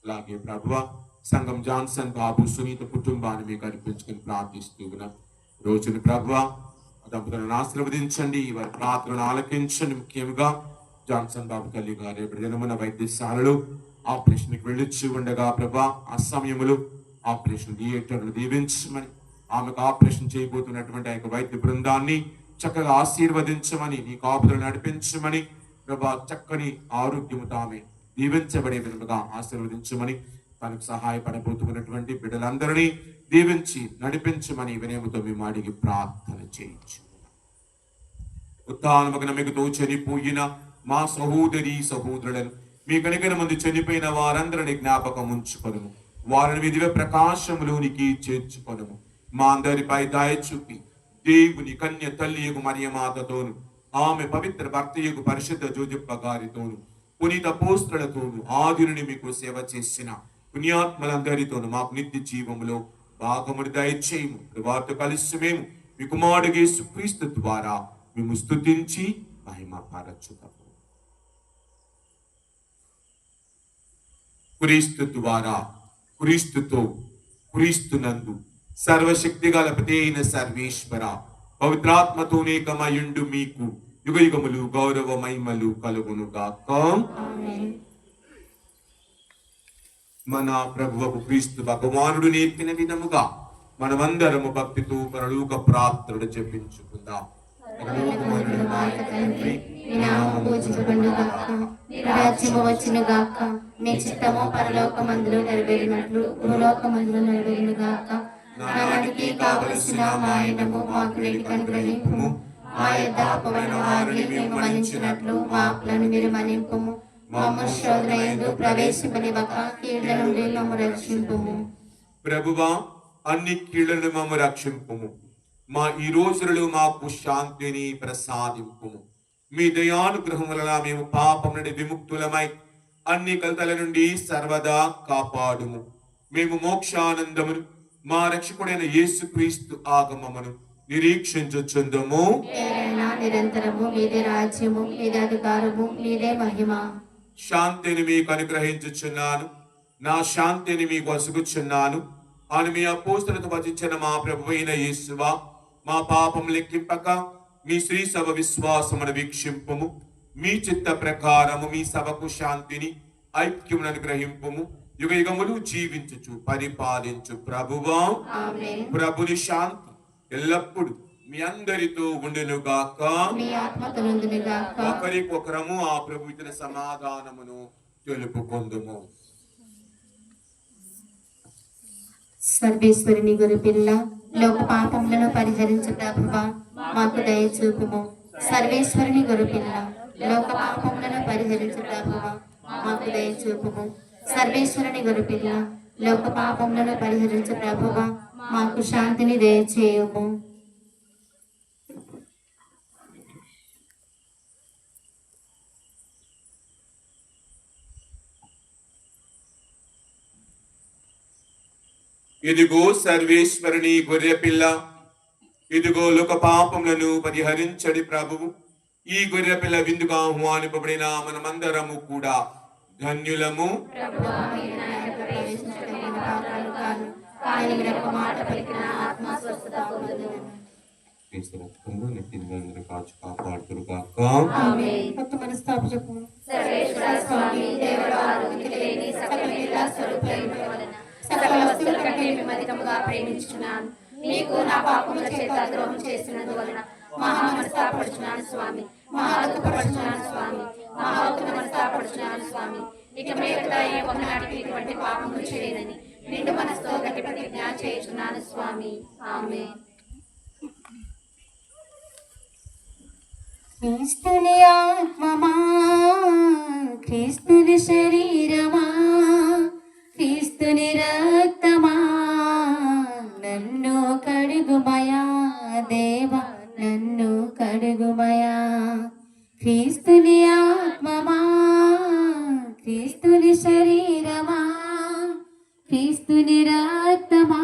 అలాగే ప్రభువా, సంఘం జాన్సన్ బాబు సునీత కుటుంబాన్ని మీకు అర్పించుకొని ప్రార్థిస్తూ ఉన్నాం. రోజుని ప్రభువా దంపతులను ఆశీర్వదించండి, వారి ప్రార్థనను ఆలకించండి. ముఖ్యంగా జాన్సన్ బాబు తల్లి గారు రేపటి దినమున వైద్యశాలలో ఆపరేషన్కి వెళ్ళొచ్చి ఉండగా ప్రభా, ఆ సమయంలో ఆపరేషన్ థియేటర్ను దీవించమని, ఆమెకు ఆపరేషన్ చేయబోతున్నటువంటి ఆ యొక్క వైద్య బృందాన్ని చక్కగా ఆశీర్వదించమని, నీ కాపుదలు నడిపించమని ప్రభా, చక్కని ఆరోగ్యముతో ఆమె దీవించబడే విధముగా ఆశీర్వదించమని, తనకు సహాయపడబోతున్నటువంటి బిడ్డలందరినీ దీవించి నడిపించమని వినయముతో మేము అడిగి ప్రార్థన చేయించు. ఉత్థానమున మీకు చనిపోయిన మా సహోదరి సహోదరులను మీ కనికర మంది చనిపోయిన వారందరిని జ్ఞాపకం ఉంచుకొనుము, వారిని మీ దివ్య ప్రకాశములోనికి చేర్చుకొనుము. మా అందరిపై దయ చూపి దేవుని కన్య తల్లియగు మరియమాతతోను, ఆమె పవిత్ర భర్తయగు పరిశుద్ధ జోజప్ప గారితోను, పునీత పోస్టులతోను ఆదిని మీకు సేవ చేసిన పుణ్యాత్మలందరితోనూ మాకు నిత్య జీవములో భాగమును దయచేయము. వారితో కలిసి మేము మీ కుమారుడు యేసుక్రీస్తు ద్వారా మేము స్తుతించి మహిమ పరచుతాము. క్రీస్తు ద్వారా, క్రీస్తుతో, క్రీస్తునందు సర్వశక్తి గల ప్రతి అయిన సర్వేశ్వర పవిత్రాత్మతో నేకమయుండు మీకు యుగ యుగములు గౌరవ మహిమలు కలుగును గాక. మన ప్రభువు క్రీస్తు భగవానుడు నేర్పిన విధముగా మనమందరము భక్తితో పరలోక ప్రార్థనలు చెప్పించుకుందాం. వచ్చును గాక. మీ చిత్తము పరలోకమందులో నెరవేరినట్లు భూలోకమందులో నెరవేరును గాక. నానాటికి కావలసిన మా ఆయనము మాకు నేటికి అనుగ్రహింపుము. మా యొద్ద అపమైన వారిని మేము మన్నించినట్లు మా అప్పులను మీరు మన్నింపుము. మమ్ము శోధన యందు ప్రవేశింపనివ్వక కీళ్ల నుండి మమ్ము రక్షింపుము. ప్రభువా, అన్ని కీళ్లను మమ్ము రక్షింపుము. మా ఈ రోజులలో మాకు శాంతిని ప్రసాదింపుము. మీ దయానుగ్రహం వలన మేము పాపం నుండి విముక్తులమై అన్ని కలతల నుండి సర్వదా కాపాడుము. మేము మోక్షానందమును మా రక్షకుడైన యేసుక్రీస్తు ఆగమమును నిరీక్షించుచుందుము. నిరంతరము మీదే రాజ్యము, మీదే అధికారము, మీదే మహిమ. శాంతిని మీకు అనుగ్రహించుచున్నాను, నా శాంతిని మీకు వసుగుచున్నాను అని మీ అపోస్తలులతో వచించిన మా ప్రభువైన యేసువా, మా పాపం లెక్కింపక మీ శ్రీ సభ విశ్వాసమును వీక్షింపుము. మీ చిత్త ప్రకారము మీ సభకు శాంతిని ఐక్యమును అనుగ్రహింపుము. యుగ యుగములు జీవించుచు పరిపాలించు ప్రభువా, ప్రభుని శాంతి ఎల్లప్పుడు మీ అందరితో ఉండునుగాక. ఒకరికొకరము ఆ ప్రభు ఇచ్చిన సమాధానమును తెలుపుకొందుము. సర్వేశ్వరుని గురుపిల్ల, లోక పాపములను పరిహరించు ప్రభువా, మాకు దయ చూపుము. సర్వేశ్వరుని గురుపిల్ల, లోక పాపములను పరిహరించు ప్రభువా, మాకు దయ చూపుము. సర్వేశ్వరుని గురుపిల్ల, లోక పాపములను పరిహరించు ప్రభువా, మాకు శాంతిని దయచేయుము. ఇదిగో సర్వేశ్వరుని గొర్రె పిల్ల, ఇదిగో లోక పాపములను పరిహరించడి ప్రభువు. ఈ గొర్రె పిల్ల విందుగా ఆహ్వానింపబడిన మనమందరము కూడా ధన్యులము. సకల వస్తువుల కంటే అధికముగా ప్రేమించుచున్నాను. మీకు నా పాపముల చేత ద్రోహం చేసినందువలన మహా మనస్తాపడుచున్నాను స్వామి, మహా దుఃఖపడుచున్నాను స్వామి, మహా మనస్తాపడుచున్నాను స్వామి. ఇక మీదట ఏ ఒకనాటికి ఇటువంటి పాపములు చేయనని నిండు మనసుతో గట్టి ప్రతిజ్ఞ చేయుచున్నాను స్వామి. ఆమేన్. క్రీస్తుని ఆత్మమా, క్రీస్తుని శరీరమా, క్రీస్తుని రక్తమా, నన్ను కడుగుమయా దేవా, నన్ను కడుగుమయా. క్రీస్తుని ఆత్మమా, క్రీస్తుని శరీరమా, క్రీస్తుని రక్తమా,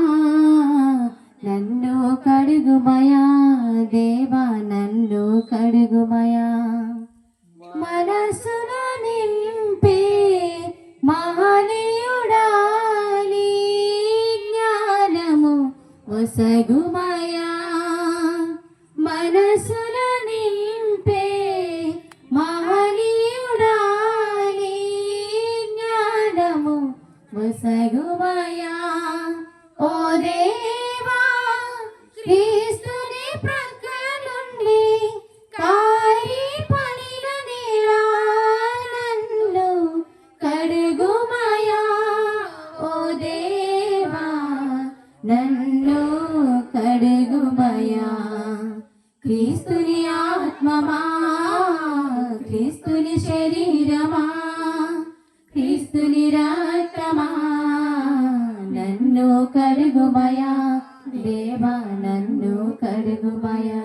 నన్ను కడుగుమయా దేవా, నన్ను కడుగుమయా. మనసును నింపే మహనీయుడాని జ్ఞానము ఒసగుమయా. మనసును నింపే మహనీయుడాని జ్ఞానము ఒసగుమయా. ఓ దేవా, క్రీస్తుని ప్రక్క నుండి కారి పడిన నీడా నన్ను కడుగుమయా. ఓ దేవా, నన్ను కడుగుమయా. క్రీస్తుని ఆత్మమా, క్రీస్తుని శరీరమా, క్రీస్తుని రక్తమా, నన్ను కడుగుమయా దేవా, నన్ను కడుగుమయా.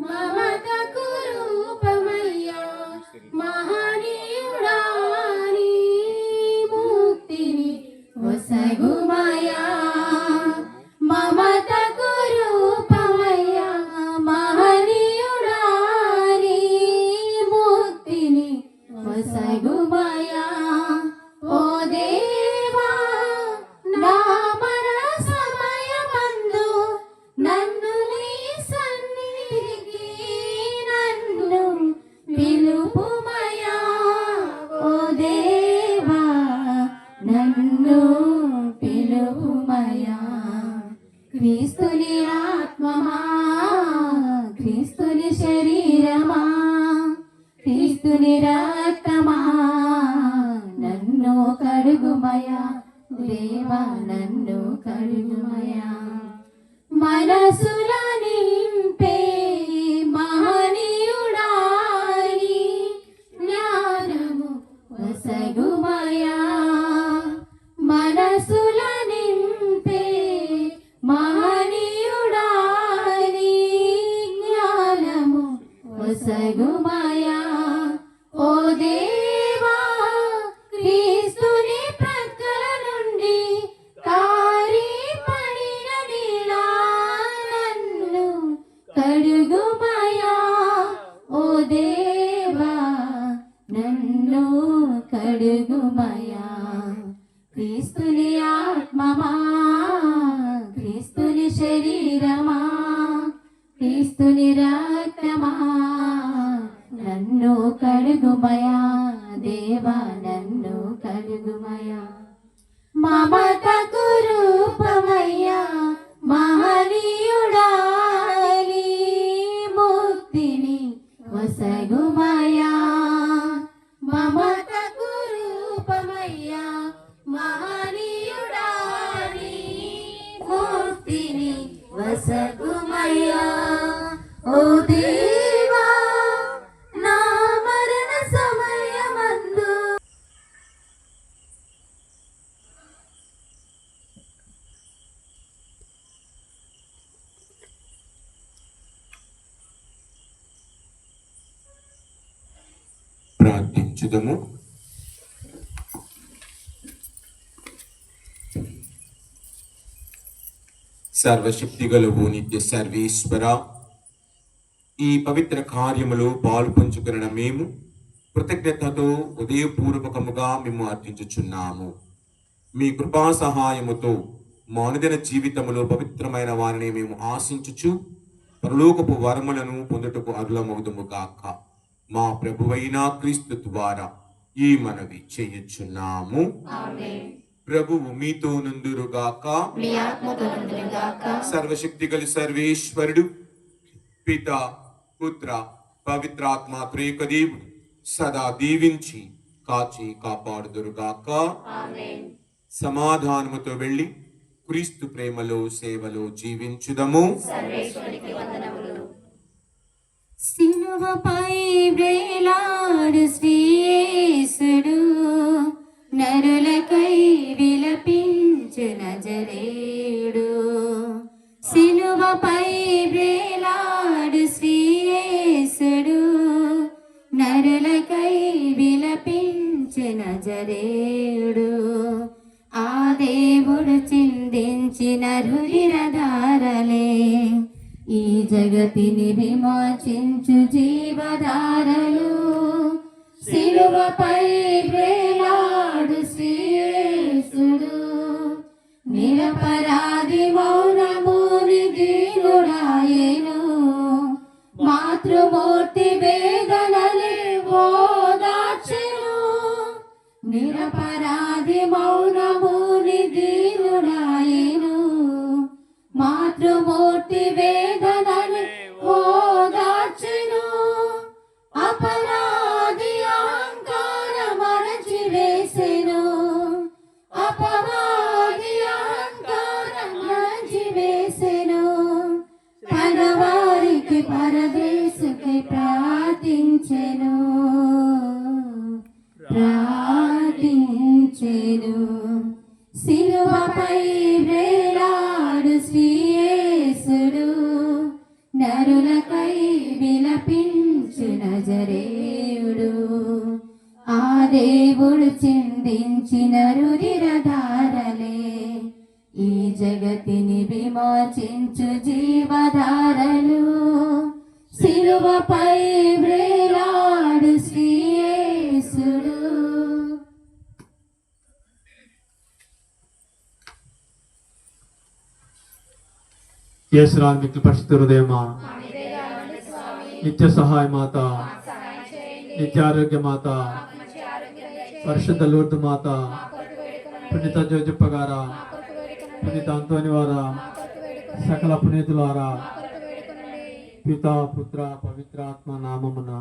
మమతకు రూపమయ్యా మహనీయుడాని ముక్తిని క్రీస్తుని ఆత్మమా, క్రీస్తుని శరీరమా, క్రీస్తుని రక్తమా, నన్ను కడుగుమయా దేవా, నన్ను కడుగుమయా. మనసుల నింపే మహనీయుడాని జ్ఞానము వసగుమయా. మనసుల నింపే మహనీయుడాని జ్ఞానము వసగుమయా. ఓ దేవా, క్రీస్తుని ప్రక్కల నుండి కారి పడిన నీలా నన్ను కడుగుమయా. ఓ దేవా, నన్ను కడుగుమయా. క్రీస్తుని ఆత్మమా, క్రీస్తుని శరీరమా, క్రీస్తుని రక్తమా, నన్ను కడుగుమయా దేవా, నన్ను కడుగుమయా. మమతకు రూపమయ్యా మహనీయుడాని ముక్తిని వసగుమయా. మమతకు రూపమయ్యా మహనీయుడాని ముక్తిని వసగుమయా. ఓ దేవా, నా మరణ సమయమందు ప్రార్థించుదము. సర్వశక్తిగలవు నిత్య సర్వేశ్వర, ఈ పవిత్ర కార్యములో పాలు పంచుకున్న మేము కృతజ్ఞతతో ఉదయపూర్వకముగా మేము అర్థించుచున్నాము. మీ కృపా సహాయముతో మా అనుదిన జీవితములో పవిత్రమైన వారిని మేము ఆశించుచు పరలోకపు వరములను పొందుటకు అరులమవుదుము గాక. మా ప్రభువైన క్రీస్తు ద్వారా ఈ మనవి చేయుచున్నాము. ప్రభువు మీతో నుందురుగాక. మీ ఆత్మతో నుండుగాక. సర్వశక్తిగల సర్వేశ్వరుడు పిత పుత్ర పవిత్రాత్మ త్రేక దేవుడు సదా దీవించి కాచి కాపాడుదురుగాక. సమాధానముతో వెళ్ళి క్రీస్తు ప్రేమలో సేవలో జీవించుదము. సిలువపై వేలాడు శ్రీయేసుడు, నరులకై విలపించు నజరేయుడు. సిలువపై వేలాడు శ్రీయేసుడు, నరులకై విలపించు నజరేయుడు. ఆ దేవుడు చిందించిన రుధిరధారలే ఈ జగతిని విమోచించు జీవధారలు. సిలువపై వేలాడు శ్రీయేసుడు, నిరపరాధి మౌనముని దీనుడాయెను. మాతృమూర్తి వేదనలే ఓదార్చెను. నిరపరాధి మౌనముని దీనుడాయెను. మాతృమూర్తి వేదనలే ఓదార్చెను. అపరాధి అహంకారం అణచివేసెను. అపవాది అహంకారం అణచివేసెను. పరవారికి పరదేశుకి ప్రార్థించెను. ప్రార్థించెను. సిలువపై వేలాడు శ్రీయేసుడు, నరులకై విలపించు నజరేయుడు. ఆ దేవుడు చిందించిన రుధిరధారలే ఈ జగతిని విమోచించు జీవధారలు. సిలువపై వేలాడు శ్రీయేసుడు. యేసురాలు మీకు పరిశుద్ధ హృదయమా, నిత్య సహాయ మాత, నిత్య ఆరోగ్య మాత, పరిశుద్ధ లూర్దు మాత, పునీత జోజప్ప గారా, పునీత అంతోని వారా, సకల పునీతులారా పితా పుత్ర పవిత్రాత్మ నామమున